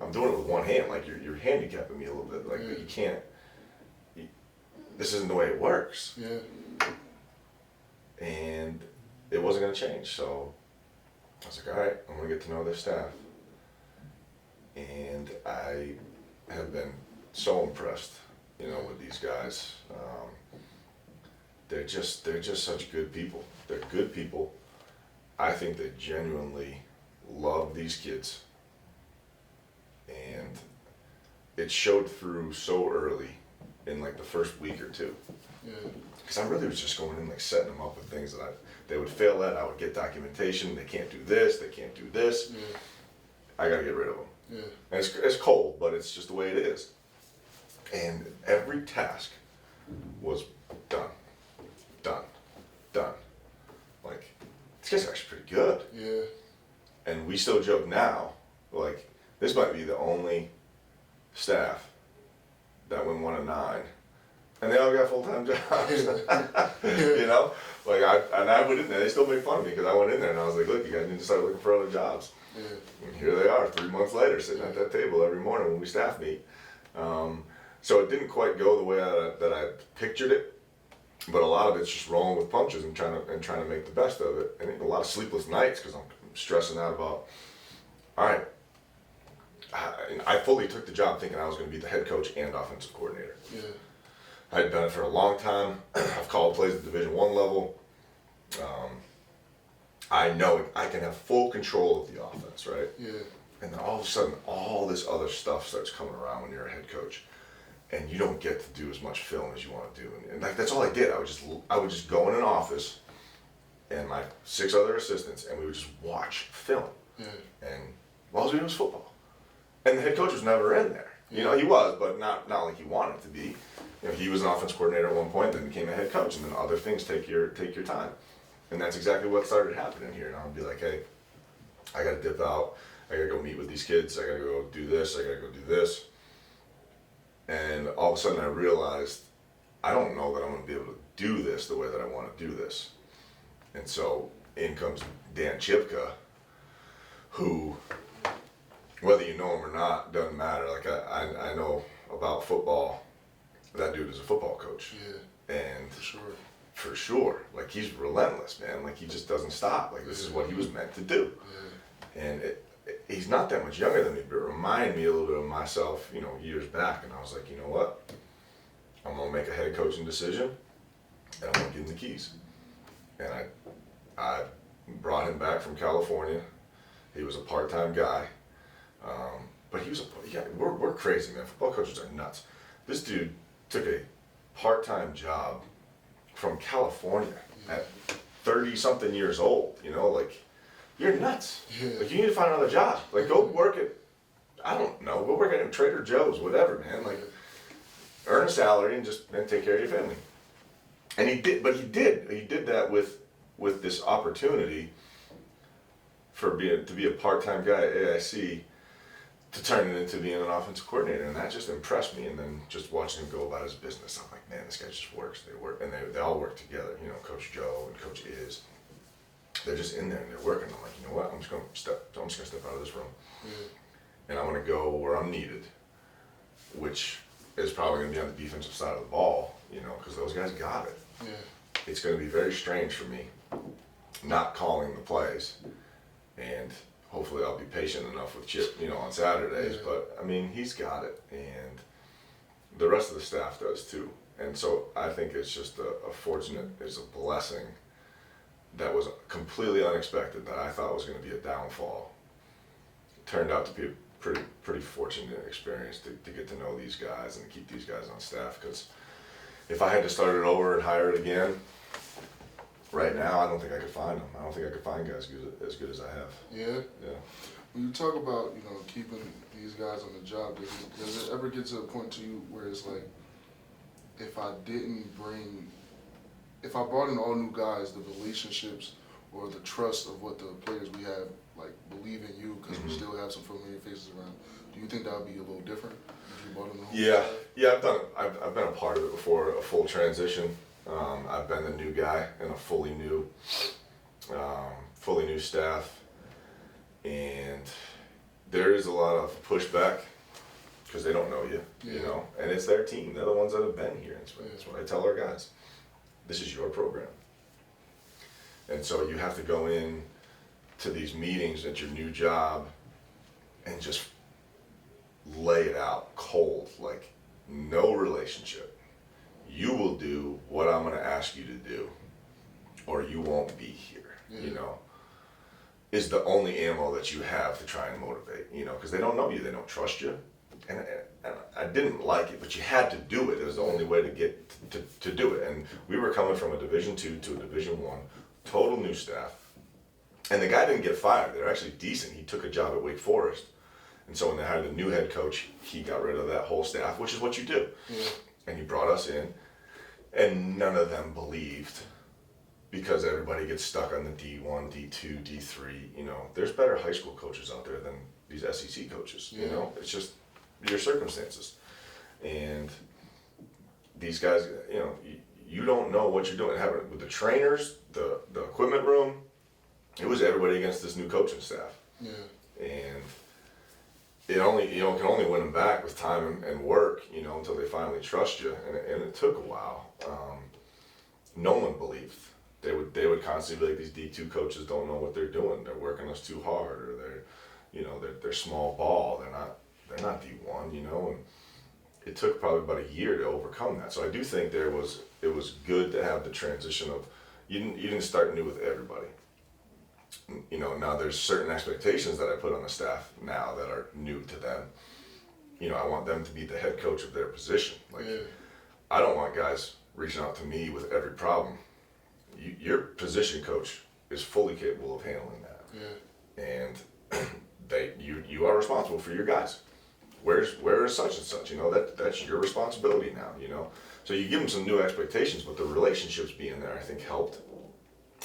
I'm doing it with one hand. Like you're handicapping me a little bit. Like you can't. This isn't the way it works. Yeah. And it wasn't gonna change. So I was like, all right, I'm gonna get to know this staff. And I have been so impressed, you know, with these guys. They're just such good people. They're good people. I think they genuinely love these kids. And it showed through so early in like the first week or two. Yeah. Because I really was just going in like setting them up with things that they would fail at. I would get documentation. They can't do this. They can't do this. Yeah. I got to get rid of them. Yeah. And it's cold, but it's just the way it is. And every task was done. Like, these guys are actually pretty good. Yeah. And we still joke now, like, this might be the only staff that went 1-9, and they all got full-time jobs. You know? Like, I went in there, they still make fun of me because I went in there and I was like, look, you guys need to start looking for other jobs. Yeah. And here they are, 3 months later, sitting at that table every morning when we staff meet. So it didn't quite go the way that I pictured it, but a lot of it's just rolling with punches and trying to make the best of it. And a lot of sleepless nights because I'm stressing out about, all right, I fully took the job thinking I was going to be the head coach and offensive coordinator. Yeah. I had done it for a long time. I've called plays at Division I level. I know I can have full control of the offense, right? Yeah. And then all of a sudden, all this other stuff starts coming around when you're a head coach. and you don't get to do as much film as you want to do. And like that's all I did. I would just go in an office, and my 6 other assistants, and we would just watch film. Yeah. And all we did was football. And the head coach was never in there. You know, he was, but not like he wanted to be. You know, he was an offense coordinator at one point, then became a head coach, and then other things take your time. And that's exactly what started happening here. And I'll be like, hey, I got to dip out. I got to go meet with these kids. I got to go do this. I got to go do this. And all of a sudden I realized, I don't know that I'm going to be able to do this the way that I want to do this. And so in comes Dan Chipka, who, whether you know him or not, doesn't matter. Like I know about football. That dude is a football coach. Yeah. And for sure. For sure. Like he's relentless, man. Like he just doesn't stop. Like this is what he was meant to do. Yeah. And he's not that much younger than me, but it reminded me a little bit of myself, you know, years back. And I was like, you know what? I'm going to make a head coaching decision, and I'm going to give him the keys. And I brought him back from California. He was a part-time guy. But he was we're crazy, man. Football coaches are nuts. This dude took a part-time job from California at 30-something years old, you know, like, you're nuts. Yeah. Like, you need to find another job. Like, go work at, I don't know, go work at Trader Joe's, whatever, man. Like, earn a salary and take care of your family. And he did that with this opportunity to be a part-time guy at AIC, to turn it into being an offensive coordinator, and that just impressed me. And then just watching him go about his business, I'm like, man, this guy just works. They work, and they all work together. You know, Coach Joe and Coach Iz, they're just in there and they're working. I'm like, you know what? I'm just gonna step out of this room, and I'm gonna go where I'm needed, which is probably gonna be on the defensive side of the ball. You know, because those guys got it. Yeah. It's gonna be very strange for me not calling the plays, and hopefully I'll be patient enough with Chip, you know, on Saturdays. Yeah. But I mean, he's got it, and the rest of the staff does too. And so I think it's just it's a blessing that was completely unexpected, that I thought was going to be a downfall. It turned out to be a pretty fortunate experience to get to know these guys and to keep these guys on staff. Because if I had to start it over and hire it again, right now, I don't think I could find them. I don't think I could find guys as good as I have. Yeah? Yeah. When you talk about, you know, keeping these guys on the job, does it ever get to a point to you where it's like, if I brought in all new guys, the relationships or the trust of what the players we have, like, believe in you because we still have some familiar faces around, do you think that would be a little different if you brought in the whole Yeah, I've been a part of it before, a full transition. I've been the new guy in a fully new staff, and there is a lot of pushback because they don't know you, you know, and it's their team. They're the ones that have been here. That's what I tell our guys. This is your program, and so you have to go in to these meetings at your new job and just lay it out cold, like no relationship. You will do what I'm going to ask you to do, or you won't be here, you know, is the only ammo that you have to try and motivate, you know, because they don't know you, they don't trust you. And I didn't like it, but you had to do it. It was the only way to get to do it. And we were coming from a Division II to a Division I, total new staff. And the guy didn't get fired. They're actually decent. He took a job at Wake Forest. And so when they hired the new head coach, he got rid of that whole staff, which is what you do. Yeah. And he brought us in, and none of them believed, because everybody gets stuck on the D1, D2, D3. You know, there's better high school coaches out there than these SEC coaches. You know, it's just your circumstances. And these guys, you know, you don't know what you're doing. With the trainers, the equipment room, it was everybody against this new coaching staff. Yeah. And it only, you know, can only win them back with time and work, you know, until they finally trust you. And it took a while. No one believed. They would constantly be like, these D2 coaches don't know what they're doing. They're working us too hard, or they're small ball. They're not D1, you know. And it took probably about a year to overcome that. So I do think it was good to have the transition of, you didn't start new with everybody. You know, now there's certain expectations that I put on the staff now that are new to them. I want them to be the head coach of their position. Like, yeah. I don't want guys reaching out to me with every problem. Your position coach is fully capable of handling that. Yeah. And you are responsible for your guys. Where is such and such? That's your responsibility now. So you give them some new expectations, but the relationships being there, I think, helped.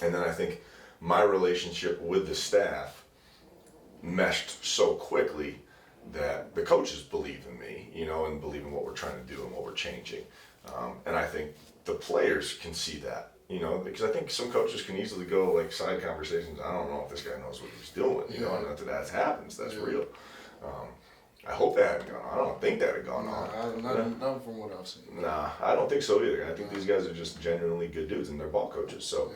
And then I think my relationship with the staff meshed so quickly that the coaches believe in me, and believe in what we're trying to do and what we're changing. And I think the players can see that, because I think some coaches can easily go like side conversations. I don't know if this guy knows what he's doing, and that happens. That's real. I hope that hadn't gone on. I don't think that had gone on. Not from what I've seen. Nah, I don't think so either. I think these guys are just genuinely good dudes and they're ball coaches. So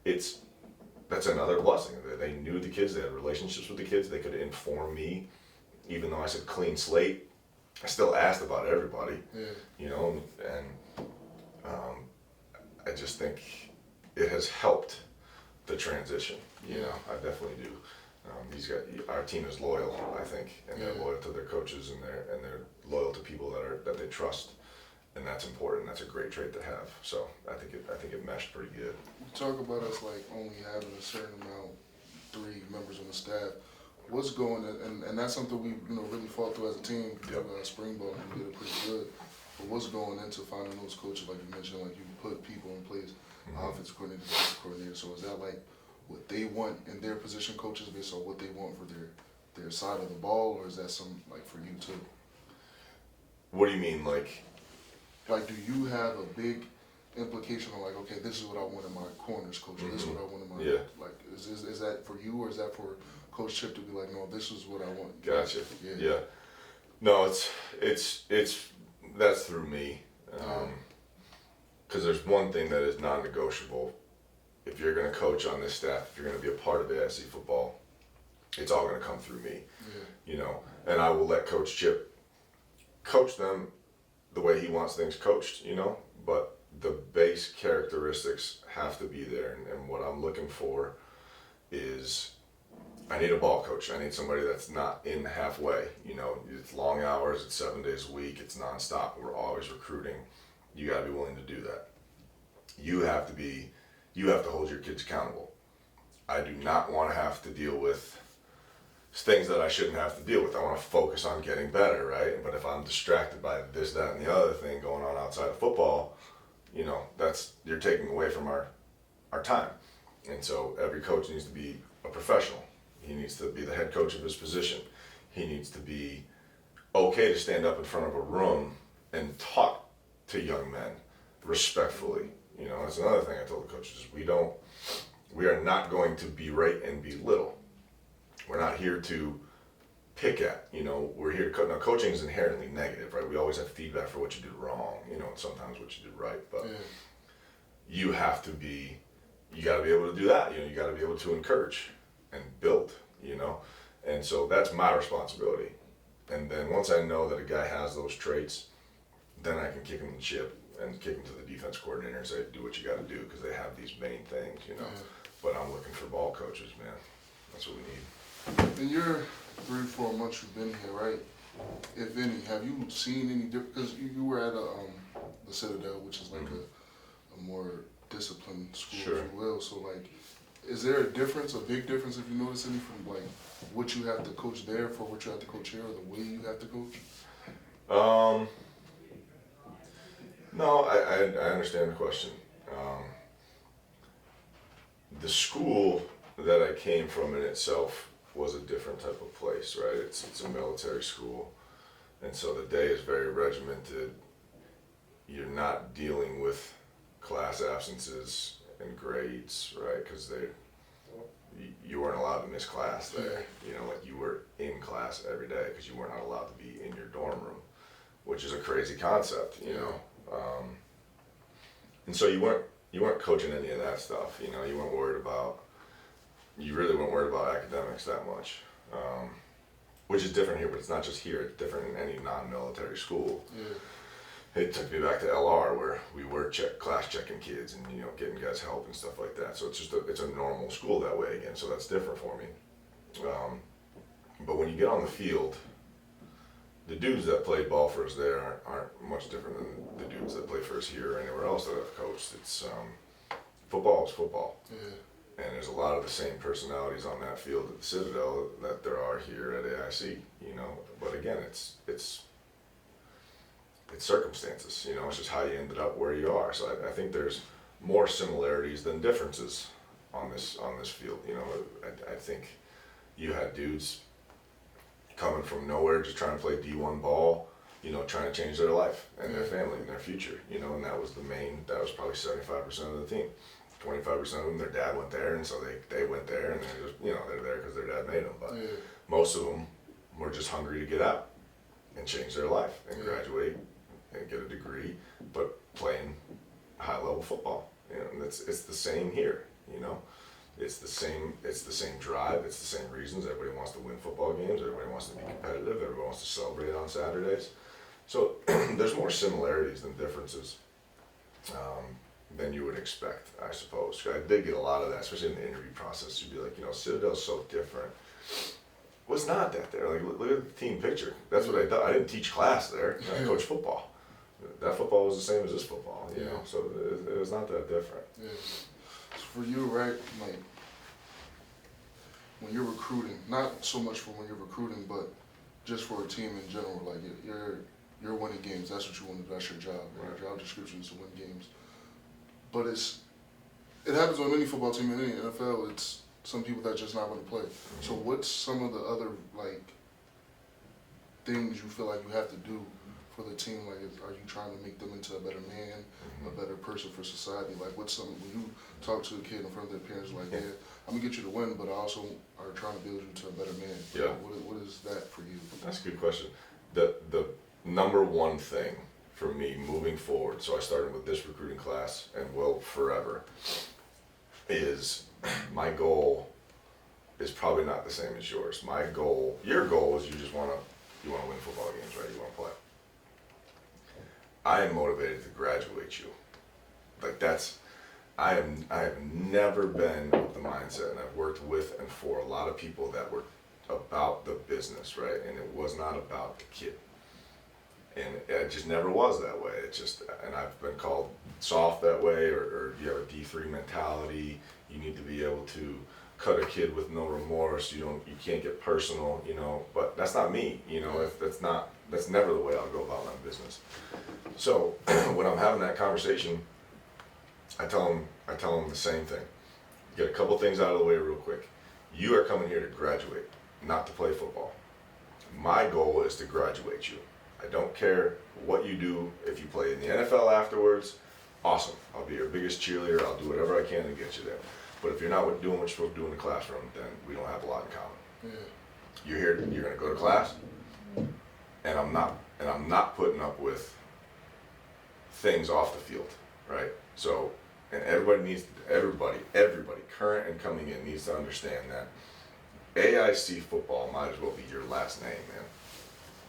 that's another blessing. They knew the kids, they had relationships with the kids, they could inform me. Even though I said clean slate, I still asked about everybody. And I just think it has helped the transition. I definitely do. These guys, our team is loyal, I think, and they're loyal to their coaches, and they're loyal to people that they trust, and that's important. That's a great trait to have. So I think it meshed pretty good. You talk about us like only having a certain amount, 3 members on the staff. What's going on, and that's something we really fought through as a team. Spring ball, we did it pretty good. But what's going into finding those coaches, like you mentioned, like you put people in place, offensive coordinator, defensive coordinator. So is that like what they want in their position coaches based on what they want for their side of the ball, or is that some like for you too? What do you mean, like? Like, do you have a big implication on like, okay, this is what I want in my corners coach, or this is what I want in my like? Is that for you, or is that for Coach Chip to be like, no, this is what I want? Gotcha. Yeah. No, it's that's through me. Because there's one thing that is non-negotiable. If you're going to coach on this staff, if you're going to be a part of AIC football, it's all going to come through me. And I will let Coach Chip coach them the way he wants things coached, but the base characteristics have to be there. And what I'm looking for is, I need a ball coach. I need somebody that's not in halfway. It's long hours, it's 7 days a week, it's nonstop. We're always recruiting. You gotta be willing to do that. You have to hold your kids accountable. I do not want to have to deal with things that I shouldn't have to deal with. I want to focus on getting better, right? But if I'm distracted by this, that, and the other thing going on outside of football, you're taking away from our time. And so every coach needs to be a professional. He needs to be the head coach of his position. He needs to be okay to stand up in front of a room and talk to young men respectfully. That's another thing I told the coaches. We are not going to berate and belittle. We're not here to pick at, we're here to now coaching is inherently negative, right? We always have feedback for what you did wrong, and sometimes what you did right, but you got to be able to do that. You got to be able to encourage and build, and so that's my responsibility. And then once I know that a guy has those traits, then I can kick him the chip and kick him to the defense coordinator and say, do what you got to do, because they have these main things, But I'm looking for ball coaches, man. That's what we need. In your 3-4 months you've been here, right? If any, have you seen any difference? Because you were at the Citadel, which is like a more disciplined school, if you will. So like, is there a difference, a big difference, if you notice any, from like what you have to coach there for what you have to coach here, or the way you have to coach? No, I understand the question. The school that I came from in itself was a different type of place, right? It's a military school, and so the day is very regimented. You're not dealing with class absences and grades, right? Because you weren't allowed to miss class there. Like you were in class every day because you were not allowed to be in your dorm room, which is a crazy concept, and so you weren't coaching any of that stuff. You really weren't worried about academics that much, which is different here. But it's not just here; it's different in any non-military school. It took me back to LR, where we were class checking kids and getting guys help and stuff like that. So it's a normal school that way again. So that's different for me. But when you get on the field, the dudes that played ball for us there aren't much different than the dudes that play for us here or anywhere else that I've coached. It's football is football. Yeah. And there's a lot of the same personalities on that field at the Citadel that there are here at AIC, you know. But again, it's circumstances, you know. It's just how you ended up where you are. So I think there's more similarities than differences on this field. You know, I think you had dudes coming from nowhere just trying to play D1 ball, you know, trying to change their life and their family and their future, you know, and that was probably 75% of the team. 25% of them, their dad went there, and so they went there, and they're just, you know, they're there because their dad made them. But most of them were just hungry to get out and change their life and graduate and get a degree, but playing high-level football. You know, and it's the same here. You know, it's the same drive. It's the same reasons. Everybody wants to win football games. Everybody wants to be competitive. Everybody wants to celebrate on Saturdays. So there's more similarities than differences. Than you would expect, I suppose. I did get a lot of that, especially in the interview process. You'd be like, you know, Citadel's so different. Was not that there. Like, look at the team picture. That's what I did. I didn't teach class there. I coached football. That football was the same as this football, you know. So it was not that different. Yeah. So for you, right, like when you're recruiting, not so much for when you're recruiting, but just for a team in general, like you're winning games. That's what you want to do. That's your job. Right? Your job description is to win games. But it happens on any football team in any NFL. It's some people that just not want to play. Mm-hmm. So what's some of the other like things you feel like you have to do for the team? Like, are you trying to make them into a better man, a better person for society? Like, what's something when you talk to a kid in front of their parents, like, yeah, I'm gonna get you to win, but I also are trying to build you to a better man. Yeah. What is that for you? That's a good question. The number one thing for me moving forward, so I started with this recruiting class and will forever, is my goal is probably not the same as yours. Your goal is you want to win football games, right? You want to play. I am motivated to graduate you. Like I have never been of the mindset, and I've worked with and for a lot of people that were about the business, right? And it was not about the kid. And it just never was that way. And I've been called soft that way, or you have a D3 mentality. You need to be able to cut a kid with no remorse. You can't get personal, you know. But that's not me, you know. That's never the way I'll go about my business. So when I'm having that conversation, I tell them the same thing. Get a couple things out of the way real quick. You are coming here to graduate, not to play football. My goal is to graduate you. I don't care what you do. If you play in the NFL afterwards, awesome. I'll be your biggest cheerleader. I'll do whatever I can to get you there. But if you're not doing what you're supposed to do in the classroom, then we don't have a lot in common. Yeah. You're here. You're going to go to class, and I'm not putting up with things off the field, right? So, and everybody, current and coming in, needs to understand that AIC football might as well be your last name, man.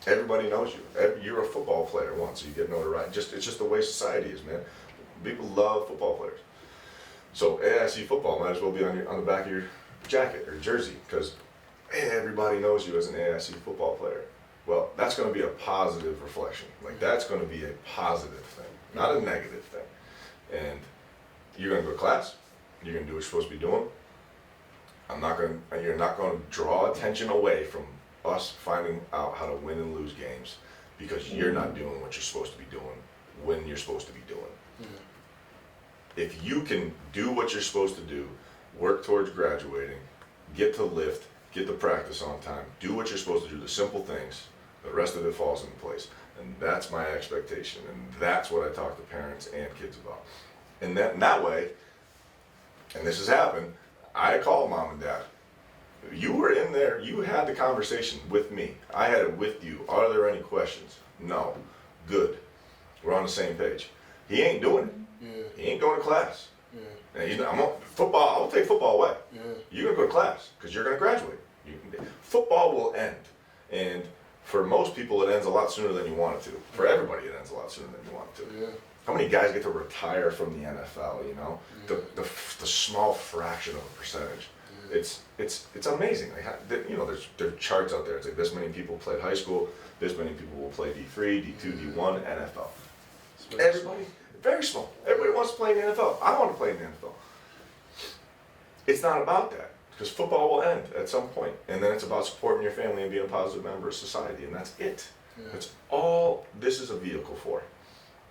Everybody knows you. You're a football player once, so you get notoriety. It's just the way society is, man. People love football players. So AIC football might as well be on the back of your jacket or jersey, because everybody knows you as an AIC football player. Well, that's going to be a positive reflection. Like, that's going to be a positive thing, not a negative thing. And you're going to go to class. You're going to do what you're supposed to be doing. You're not going to draw attention away from us finding out how to win and lose games because you're not doing what you're supposed to be doing when you're supposed to be doing. Mm-hmm. If you can do what you're supposed to do, work towards graduating, get to lift, get to practice on time, do what you're supposed to do, the simple things, the rest of it falls into place. And that's my expectation, and that's what I talk to parents and kids about. And that way, and this has happened, I call mom and dad. You were in there, you had the conversation with me. I had it with you. Are there any questions? No. Good. We're on the same page. He ain't doing it. Yeah. He ain't going to class. Yeah. And I'll take football away. Yeah. You're going to go to class because you're going to graduate. Football will end. And for most people, it ends a lot sooner than you want it to. For everybody, it ends a lot sooner than you want it to. Yeah. How many guys get to retire from the NFL, you know? Yeah. The small fraction of a percentage. Yeah. It's amazing. Like, there's charts out there. It's like this many people played high school, this many people will play D3, D2, D1, NFL. Everybody, very small. Everybody wants to play in the NFL. I want to play in the NFL. It's not about that, because football will end at some point, and then it's about supporting your family and being a positive member of society, and that's it. That's all this is a vehicle for,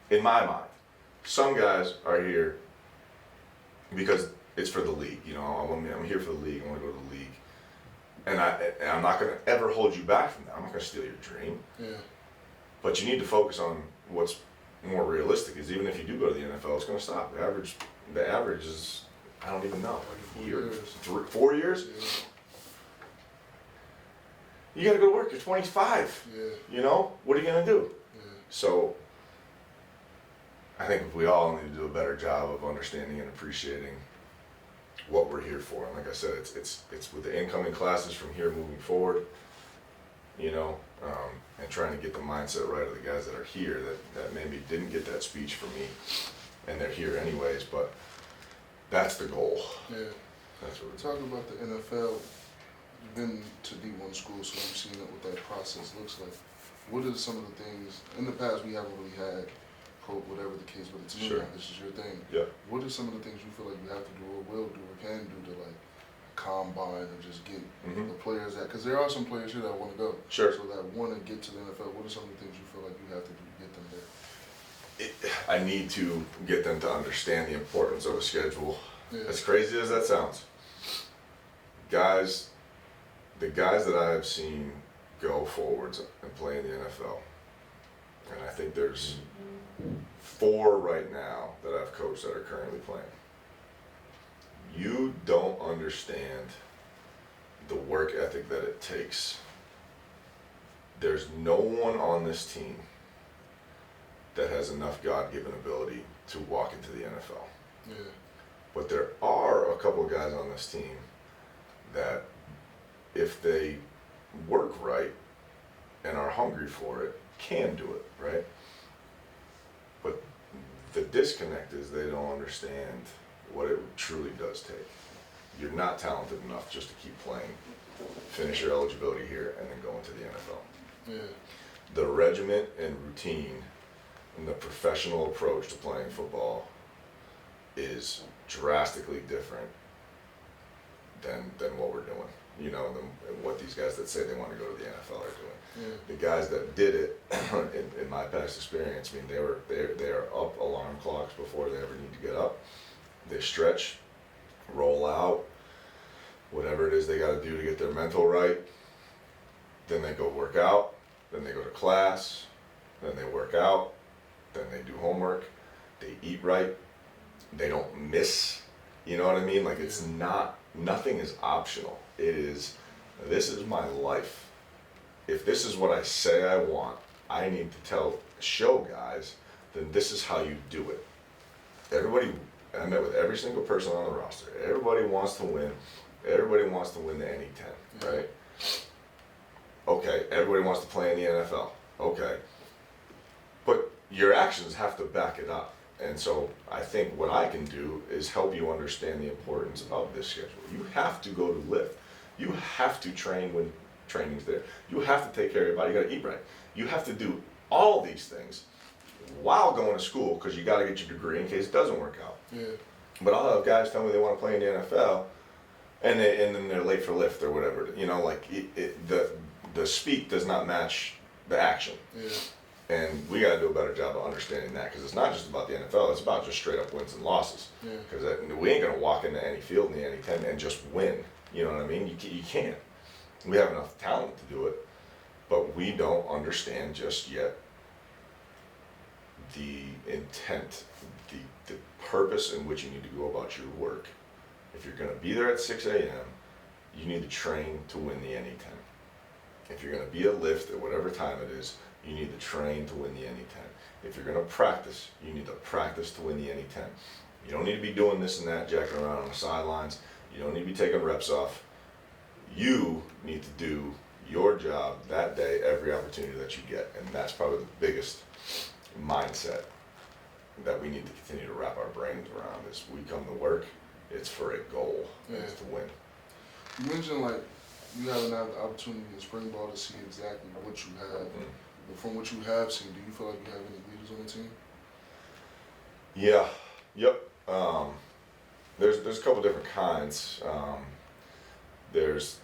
in my mind. Some guys are here because it's for the league. I'm here for the league. I want to go to the league, and I'm not going to ever hold you back from that. I'm not going to steal your dream. Yeah. But you need to focus on what's more realistic. Is even if you do go to the NFL, it's going to stop. The average is, I don't even know, like 4 years. 4 years. Yeah. You got to go to work. You're 25. Yeah. What are you going to do? Yeah. So I think we all need to do a better job of understanding and appreciating what we're here for. And like I said, it's with the incoming classes from here moving forward, and trying to get the mindset right of the guys that are here that maybe didn't get that speech from me, and they're here anyways. But that's the goal. Yeah. That's what we're talking about. The NFL. You've been to D1 school, so you've seen what that process looks like. What are some of the things in the past we haven't really had? Whatever the case, but it's new now. This is your thing. Yeah. What are some of the things you feel like you have to do, or will do, or can do to like combine and just get the players that? Because there are some players here that want to go. Sure. So that want to get to the NFL. What are some of the things you feel like you have to do to get them there? I need to get them to understand the importance of a schedule. Yeah. As crazy as that sounds, the guys that I have seen go forwards and play in the NFL, and I think there's 4 right now that I've coached that are currently playing. You don't understand the work ethic that it takes. There's no one on this team that has enough God-given ability to walk into the NFL. Yeah. But there are a couple of guys on this team that, if they work right and are hungry for it, can do it, right? But the disconnect is they don't understand what it truly does take. You're not talented enough just to keep playing, finish your eligibility here, and then go into the NFL. Yeah. The regiment and routine and the professional approach to playing football is drastically different than what we're doing. Than what these guys that say they want to go to the NFL are doing. Yeah. The guys that did it, in my past experience, they are up alarm clocks before they ever need to get up. They stretch, roll out, whatever it is they got to do to get their mental right. Then they go work out. Then they go to class. Then they work out. Then they do homework. They eat right. They don't miss. You know what I mean? Like, it's nothing is optional. This is my life. If this is what I say I want, I need to show guys, then this is how you do it. I met with every single person on the roster. Everybody wants to win. Everybody wants to win the NE10, right? Okay, everybody wants to play in the NFL. Okay. But your actions have to back it up. And so I think what I can do is help you understand the importance of this schedule. You have to go to lift. You have to train when training's there. You have to take care of your body. You got to eat right. You have to do all these things while going to school, because you got to get your degree in case it doesn't work out. Yeah. But I'll have guys tell me they want to play in the NFL, and then they're late for lift or whatever. The speak does not match the action. Yeah. And we got to do a better job of understanding that, because it's not just about the NFL, it's about just straight up wins and losses. Because we ain't going to walk into any field in the NE10 and just win. You know what I mean? You can't. We have enough talent to do it, but we don't understand just yet the intent, the purpose in which you need to go about your work. If you're going to be there at 6 a.m., you need to train to win the NE10. If you're going to be at lift at whatever time it is, you need to train to win the NE10. If you're going to practice, you need to practice to win the NE10. You don't need to be doing this and that, jacking around on the sidelines. You don't need to be taking reps off. You need to do your job that day, every opportunity that you get. And that's probably the biggest mindset that we need to continue to wrap our brains around, is we come to work, it's for a goal, and it's to win. You mentioned like you haven't had the opportunity in spring ball to see exactly what you have. But from what you have seen, do you feel like you have any leaders on the team? Yeah. Yep. There's a couple different kinds. There's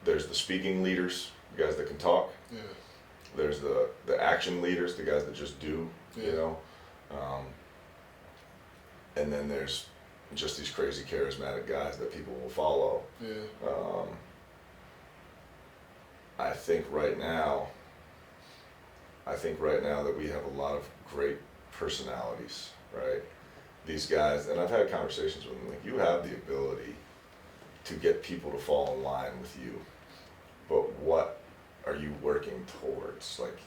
the speaking leaders, the guys that can talk. Yeah. There's the action leaders, the guys that just do. Yeah. You know. And then there's just these crazy charismatic guys that people will follow. Yeah. I think right now that we have a lot of great personalities, right? These guys, and I've had conversations with them, like, you have the ability to get people to fall in line with you, but what are you working towards? Like,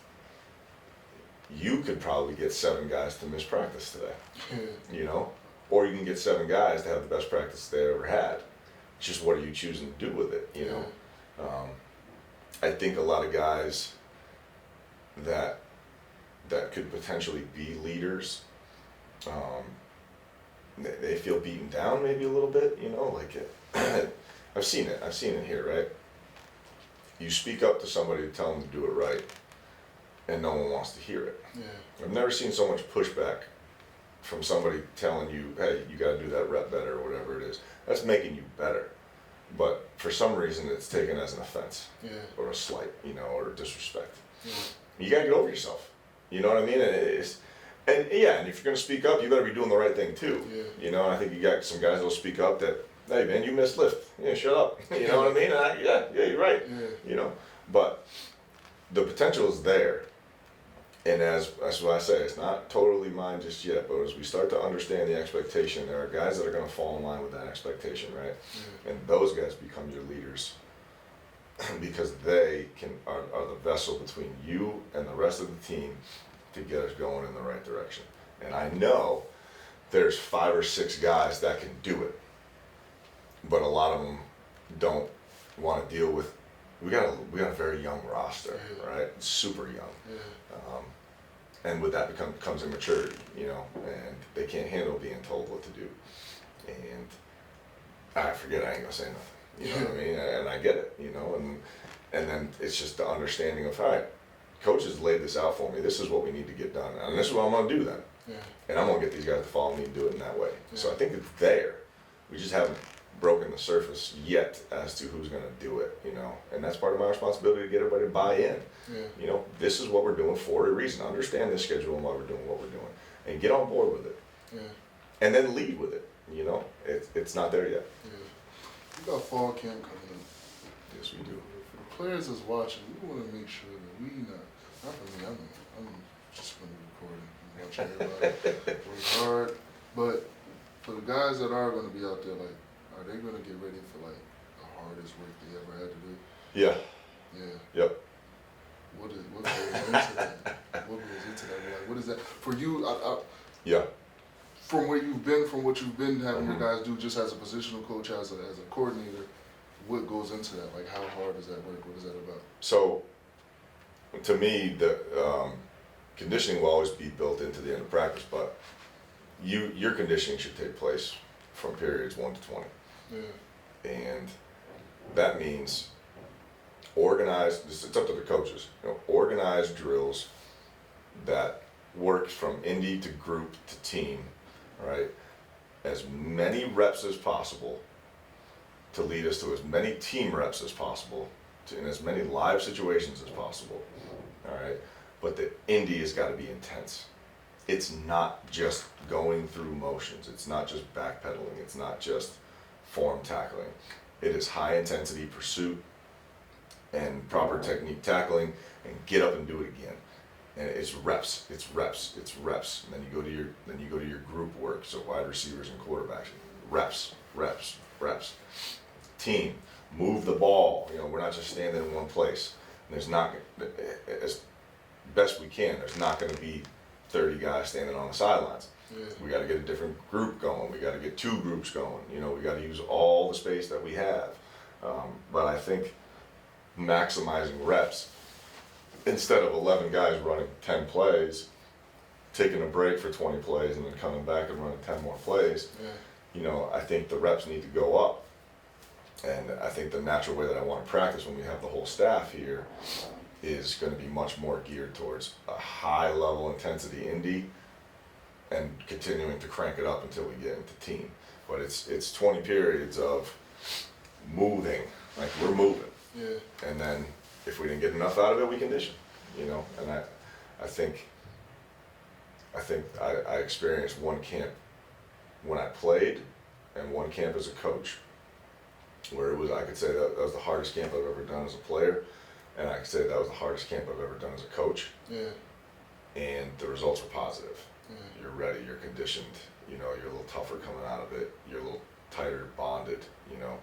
you could probably get 7 guys to miss practice today, you know? Or you can get 7 guys to have the best practice they ever had. It's just, what are you choosing to do with it, you know? I think a lot of guys that could potentially be leaders, they feel beaten down maybe a little bit, you know, like I've seen it here, right? You speak up to somebody to tell them to do it right, and no one wants to hear it. Yeah. I've never seen so much pushback from somebody telling you, hey, you got to do that rep better, or whatever it is. That's making you better. But for some reason, it's taken as an offense, Yeah. or a slight, you know, or disrespect. Yeah. You gotta get over yourself. You know what I mean? And if you're gonna speak up, you better be doing the right thing too. Yeah. You know, and I think you got some guys that'll speak up that, hey man, you missed lift. Yeah, shut up. You know what I mean? Yeah, you're right. Yeah. You know, but the potential is there. And that's what I say, it's not totally mine just yet, but as we start to understand the expectation, there are guys that are gonna fall in line with that expectation, right? Yeah. And those guys become your leaders. Because they are the vessel between you and the rest of the team to get us going in the right direction. And I know there's 5 or 6 guys that can do it, but a lot of them don't want to deal with. We got a very young roster, right? Super young, and with that comes immaturity, you know, and they can't handle being told what to do. And I forget, I ain't gonna say nothing. You know what I mean? And I get it, you know, and then it's just the understanding of, all right, coach has laid this out for me. This is what we need to get done, and this is what I'm gonna do then. Yeah. And I'm gonna get these guys to follow me and do it in that way. Yeah. So I think it's there. We just haven't broken the surface yet as to who's gonna do it, you know. And that's part of my responsibility, to get everybody to buy in. Yeah. You know, this is what we're doing for a reason. Understand this schedule and why we're doing what we're doing, and get on board with it. Yeah. And then lead with it. You know, it's not there yet. Yeah. We got fall camp coming up. Yes, we do. For the players that's watching, we want to make sure that we not for me, I'm just going to be recording and watching everybody work hard. But for the guys that are going to be out there, like, are they going to get ready for like the hardest work they ever had to do? Yeah. Yeah. Yep. What goes into that? What goes into that? Like, what is that for you? Yeah. From where you've been, from what you've been having your guys do, just as a positional coach, as a coordinator, what goes into that? Like, how hard does that work? What is that about? So, to me, the conditioning will always be built into the end of practice, but your conditioning should take place from periods 1 to 20. Yeah. And that means organized, it's up to the coaches, you know, organized drills that work from indie to group to team, right? As many reps as possible to lead us to as many team reps as possible, in as many live situations as possible, all right? But the indie has got to be intense. It's not just going through motions. It's not just backpedaling. It's not just form tackling. It is high intensity pursuit and proper technique tackling, and get up and do it again. And it's reps. It's reps. It's reps. And then you go to your group work. So wide receivers and quarterbacks. Reps. Reps. Reps. Team. Move the ball. You know, we're not just standing in one place. And there's not, as best we can, there's not going to be 30 guys standing on the sidelines. Yeah. We got to get a different group going. We got to get 2 groups going. You know, we got to use all the space that we have. But I think maximizing reps, instead of 11 guys running 10 plays, taking a break for 20 plays and then coming back and running 10 more plays, Yeah. you know, I think the reps need to go up. And I think the natural way that I want to practice when we have the whole staff here is going to be much more geared towards a high level intensity indie and continuing to crank it up until we get into team. But it's 20 periods of moving, like we're moving. Yeah. And then if we didn't get enough out of it, we condition, you know. And I think I experienced one camp when I played and one camp as a coach, where it was, I could say that was the hardest camp I've ever done as a player, and I could say that was the hardest camp I've ever done as a coach. Yeah. And the results were positive. Yeah. You're ready, you're conditioned, you know, you're a little tougher coming out of it, you're a little tighter bonded, you know.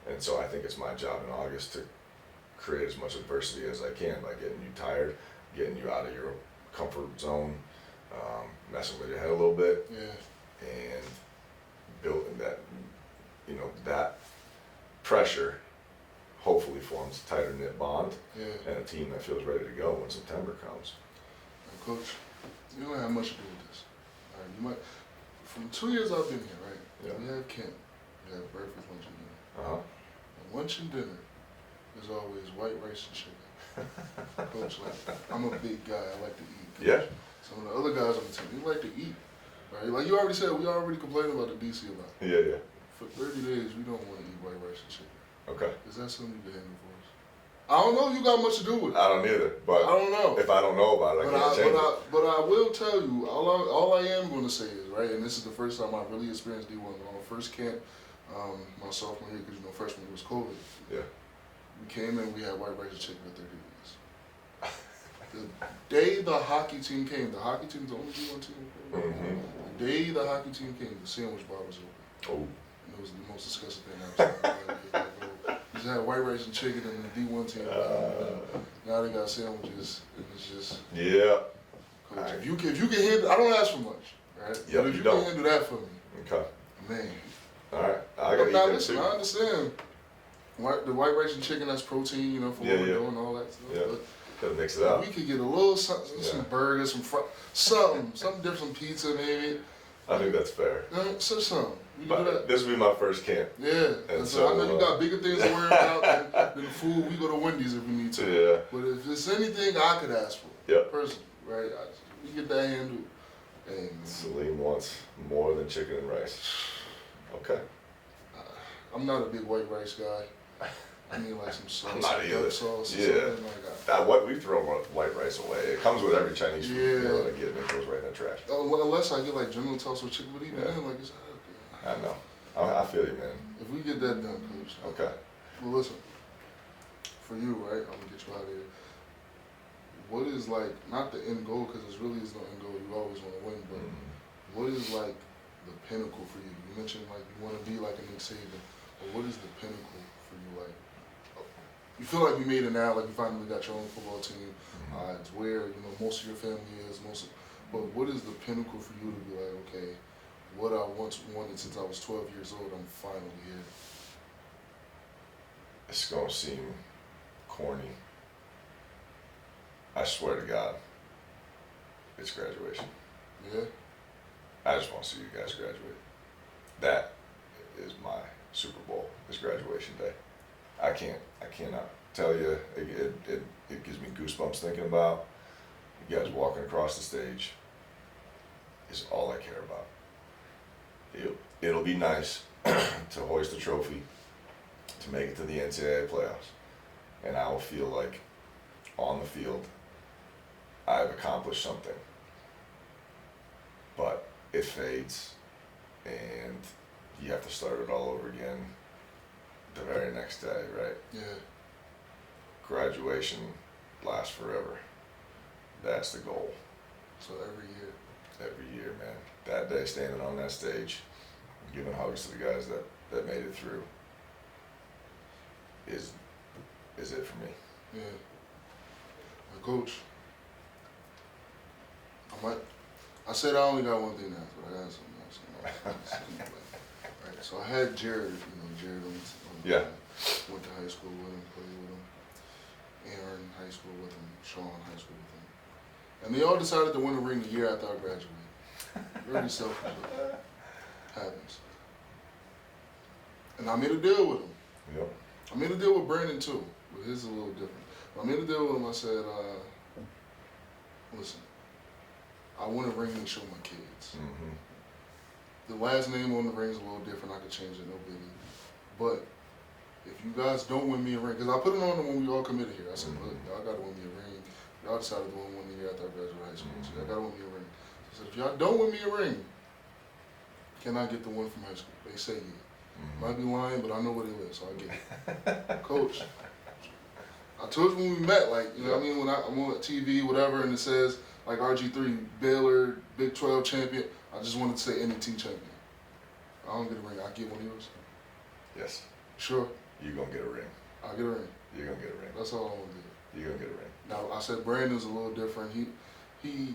And so I think it's my job in August to create as much adversity as I can by getting you tired, getting you out of your comfort zone, messing with your head a little bit, Yeah. and building that, you know, that pressure hopefully forms a tighter knit bond, Yeah. and a team that feels ready to go when September comes. And Coach, you don't have much to do with this. All right, you might, from 2 years I've been here, right? Yeah. We have camp, we have breakfast, lunch, and dinner. Uh-huh. And lunch and dinner is always white rice and chicken. Coach, like, I'm a big guy, I like to eat. Coach. Yeah. Some of the other guys on the team, they like to eat. Right? Like you already said, we already complained about the DC a lot. Yeah. For 30 days, we don't want to eat white rice and chicken. Okay. Is that something you can handle for us? I don't know. You got much to do with it. I don't either, but I don't know. if I don't know about it, I can't change it. But I will tell you, all I am going to say is, right, and this is the first time I really experienced D1. On my first camp, my sophomore year, because you know, freshman year was COVID. Yeah. We came in, we had white rice and chicken for 30 days. The day the hockey team came, the hockey team is the only D1 team. Mm-hmm. The day the hockey team came, the sandwich bar was open. Oh. And it was the most disgusting thing I've ever seen. You just had white rice and chicken and the D1 team. Now they got sandwiches, and it's just. Yeah. Coach, if you can handle, I don't ask for much, right? Yep, but if you you don't. can handle that for me, Okay. man. All right. I gotta eat Now that listen, too. I understand. The white rice and chicken, that's protein, you know, for what we're doing, all that stuff. Yeah. But Gotta mix it up. we could get a little something, some burgers, something different, some pizza maybe. I think that's fair. So something. We can do But that. this will be my first camp. Yeah, And so I know you so, got bigger things to worry about than the food. We go to Wendy's if we need to. Yeah. But if there's anything I could ask for, Yep. personally, right, we get that handled. And Saleem wants more than chicken and rice. Okay. I'm not a big white rice guy. I need like some sauce, I'm not some either. duck sauce, or Yeah. something like that. What we throw white rice away. It comes with every Chinese food Yeah. meal that I get, and it goes right in the trash. Unless I get like General Tso's with chicken, but even Yeah. then, like it's okay. I know. I feel you, man. If we get that done, Coach. Okay. Well, listen. For you, right? I'm gonna get you out of here. What is like not the end goal, because it really is no end goal. You always want to win, but what is like the pinnacle for you? You mentioned like you want to be like a Nick Saban, but what is the pinnacle for you? Like, you feel like you made it now, like you finally got your own football team. It's where you know most of your family is, but what is the pinnacle for you to be like, okay, what I once wanted since I was 12 years old, I'm finally here. It's gonna seem corny. I swear to God, it's graduation. Yeah. I just want to see you guys graduate. That is my Super Bowl. Is graduation day. I cannot tell you. It gives me goosebumps thinking about you guys walking across the stage. Is all I care about. It'll be nice to hoist the trophy, to make it to the NCAA playoffs, and I will feel like on the field I've accomplished something. But it fades, and you have to start it all over again the very next day, right? Yeah. Graduation lasts forever. That's the goal. So every year. Every year, man. That day, standing on that stage, giving hugs to the guys that made it through is it for me. Yeah. Now, Coach, I said I only got one thing to ask, but I got something else. Right. So I had Jared, Jared Yeah. went to high school with him, played with him. Aaron, high school with him. Sean, high school with him. And they all decided to win a ring the year after I graduated. Very selfish. Happens. And I made a deal with him. Yep. I made a deal with Brandon too, but his is a little different. But I made a deal with him. I said, listen, I want a ring to show my kids. Mm-hmm. The last name on the ring is a little different. I could change it, no biggie. But if you guys don't win me a ring, because I put it on them when we all committed here. I said, look, y'all got to win me a ring. Y'all decided to win one year after I graduated high school. So y'all got to win me a ring. I said, if y'all don't win me a ring, can I get the one from high school? They say yeah. Might be lying, but I know where they live, so I get it. Coach, I told you when we met, like, you know what I mean? When I'm on TV, whatever, and it says, like, RG3, Baylor, Big 12 champion, I just wanted to say NET champion. I don't get a ring. I get one of yours. Yes. Sure. You're going to get a ring. I'll get a ring. You're going to get a ring. That's all I want to do. You're going to get a ring. Now, I said Brandon's a little different. He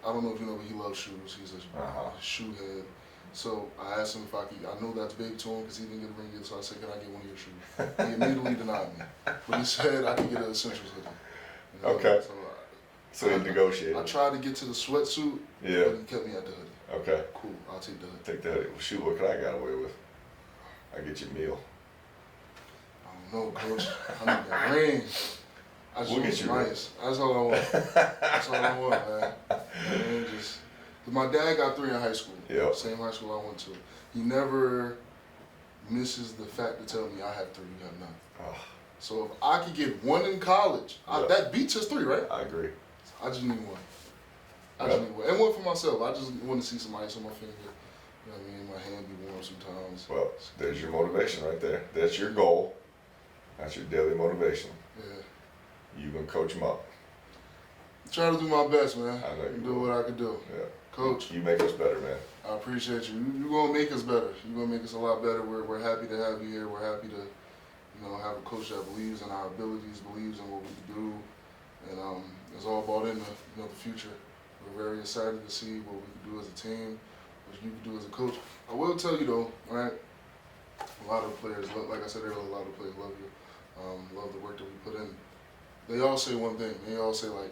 I don't know if you know, but he loves shoes. He's a shoe head. So I asked him if I could. I know that's big to him because he didn't get a ring yet. So I said, can I get one of your shoes? He immediately denied me. But he said I could get an essentials hoodie. You know? Okay. So he negotiated. I tried to get to the sweatsuit, but he kept me at the hoodie. Okay. Cool. I'll take the hoodie. Take the hoodie. Well, shoot, what could I got away with? I get you a meal. I don't know, Coach. I need that ring. I just We'll want get you some ice. That's all I want. That's all I want, man. And just, cause my dad got 3 in high school. Yep. Same high school I went to. He never misses the fact to tell me I have 3, you have none. Oh, So if I could get 1 in college, that beats his 3, right? I agree. I just need 1. I just need 1. And 1 for myself. I just want to see some ice on my finger. You know what I mean? My hand be warm sometimes. Well, there's your motivation right there. That's your goal. That's your daily motivation. Yeah. You can coach them up. Try to do my best, man. I know you do will. what I can do. Yeah. Coach. You make us better, man. I appreciate you. You're gonna make us better. You're gonna make us a lot better. We're happy to have you here. We're happy to, have a coach that believes in our abilities, believes in what we can do, and is all bought into the future. We're very excited to see what we can do as a team, what you can do as a coach. I will tell you though, right? A lot of players, like I said earlier, a lot of players love you, love the work that we put in. They all say one thing. They all say like,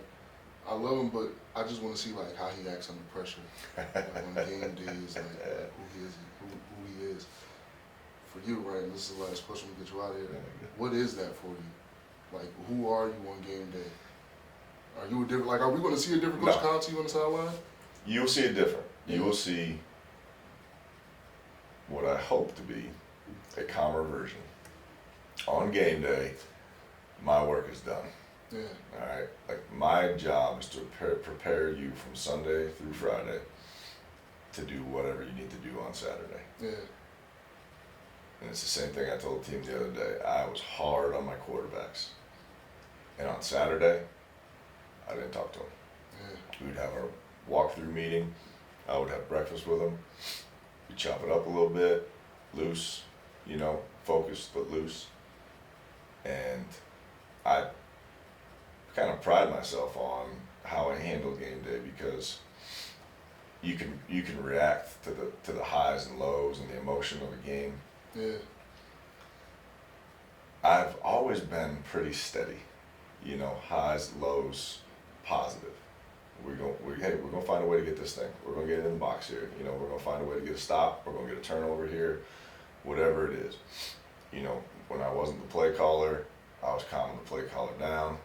I love him, but I just want to see like how he acts under pressure, like on game days, like who he is. For you, right? And this is the last question we get you out of here. What is that for you? Like, who are you on game day? Are you a different? Like, are we going to see a different Coach Conte on the sideline? You'll see it different. You will see what I hope to be a calmer version. On game day, my work is done. Yeah. All right. Like my job is to prepare you from Sunday through Friday to do whatever you need to do on Saturday. Yeah. And it's the same thing I told the team the other day. I was hard on my quarterbacks. And on Saturday, I didn't talk to them. Yeah. We'd have our walkthrough meeting. I would have breakfast with them. We chop it up a little bit, loose, focused but loose. And I kind of pride myself on how I handle game day because you can react to the highs and lows and the emotion of a game. Yeah. I've always been pretty steady, highs, lows, positive. We're gonna find a way to get this thing. We're gonna get it in the box here. We're gonna find a way to get a stop. We're gonna get a turnover here, whatever it is. When I wasn't the play caller, I was calming the play caller down.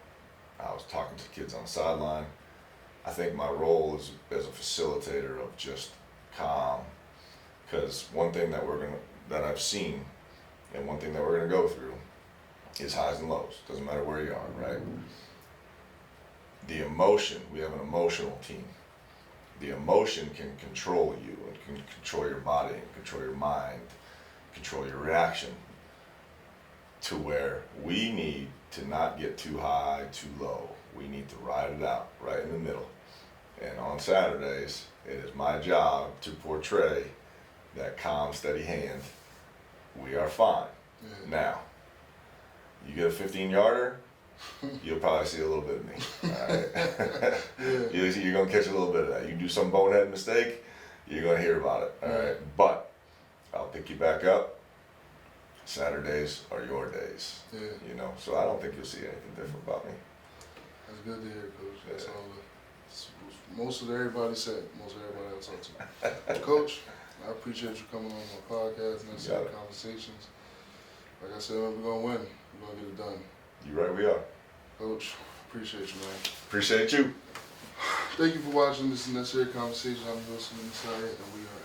I was talking to the kids on the sideline. I think my role is as a facilitator of just calm, because one thing that I've seen, and one thing that we're gonna go through, is highs and lows. Doesn't matter where you are, right? The emotion, we have an emotional team. The emotion can control you and can control your body and control your mind, control your reaction, to where we need to not get too high, too low. We need to ride it out right in the middle. And on Saturdays, it is my job to portray that calm, steady hand. We are fine. Yeah. Now, you get a 15-yarder, you'll probably see a little bit of me. All right? Yeah. You're going to catch a little bit of that. You do some bonehead mistake, you're going to hear about it. All right? But I'll pick you back up. Saturdays are your days. Yeah. So I don't think you'll see anything different about me. That's good to hear, Coach. That's all. Most of everybody said. Most of everybody I talked to. Coach, I appreciate you coming on my podcast and having conversations. like I said, we're gonna win. We're gonna get it done. You right, we are. Coach, appreciate you, man. Appreciate you. Thank you for watching this necessary conversation. I'm Saleem, and we are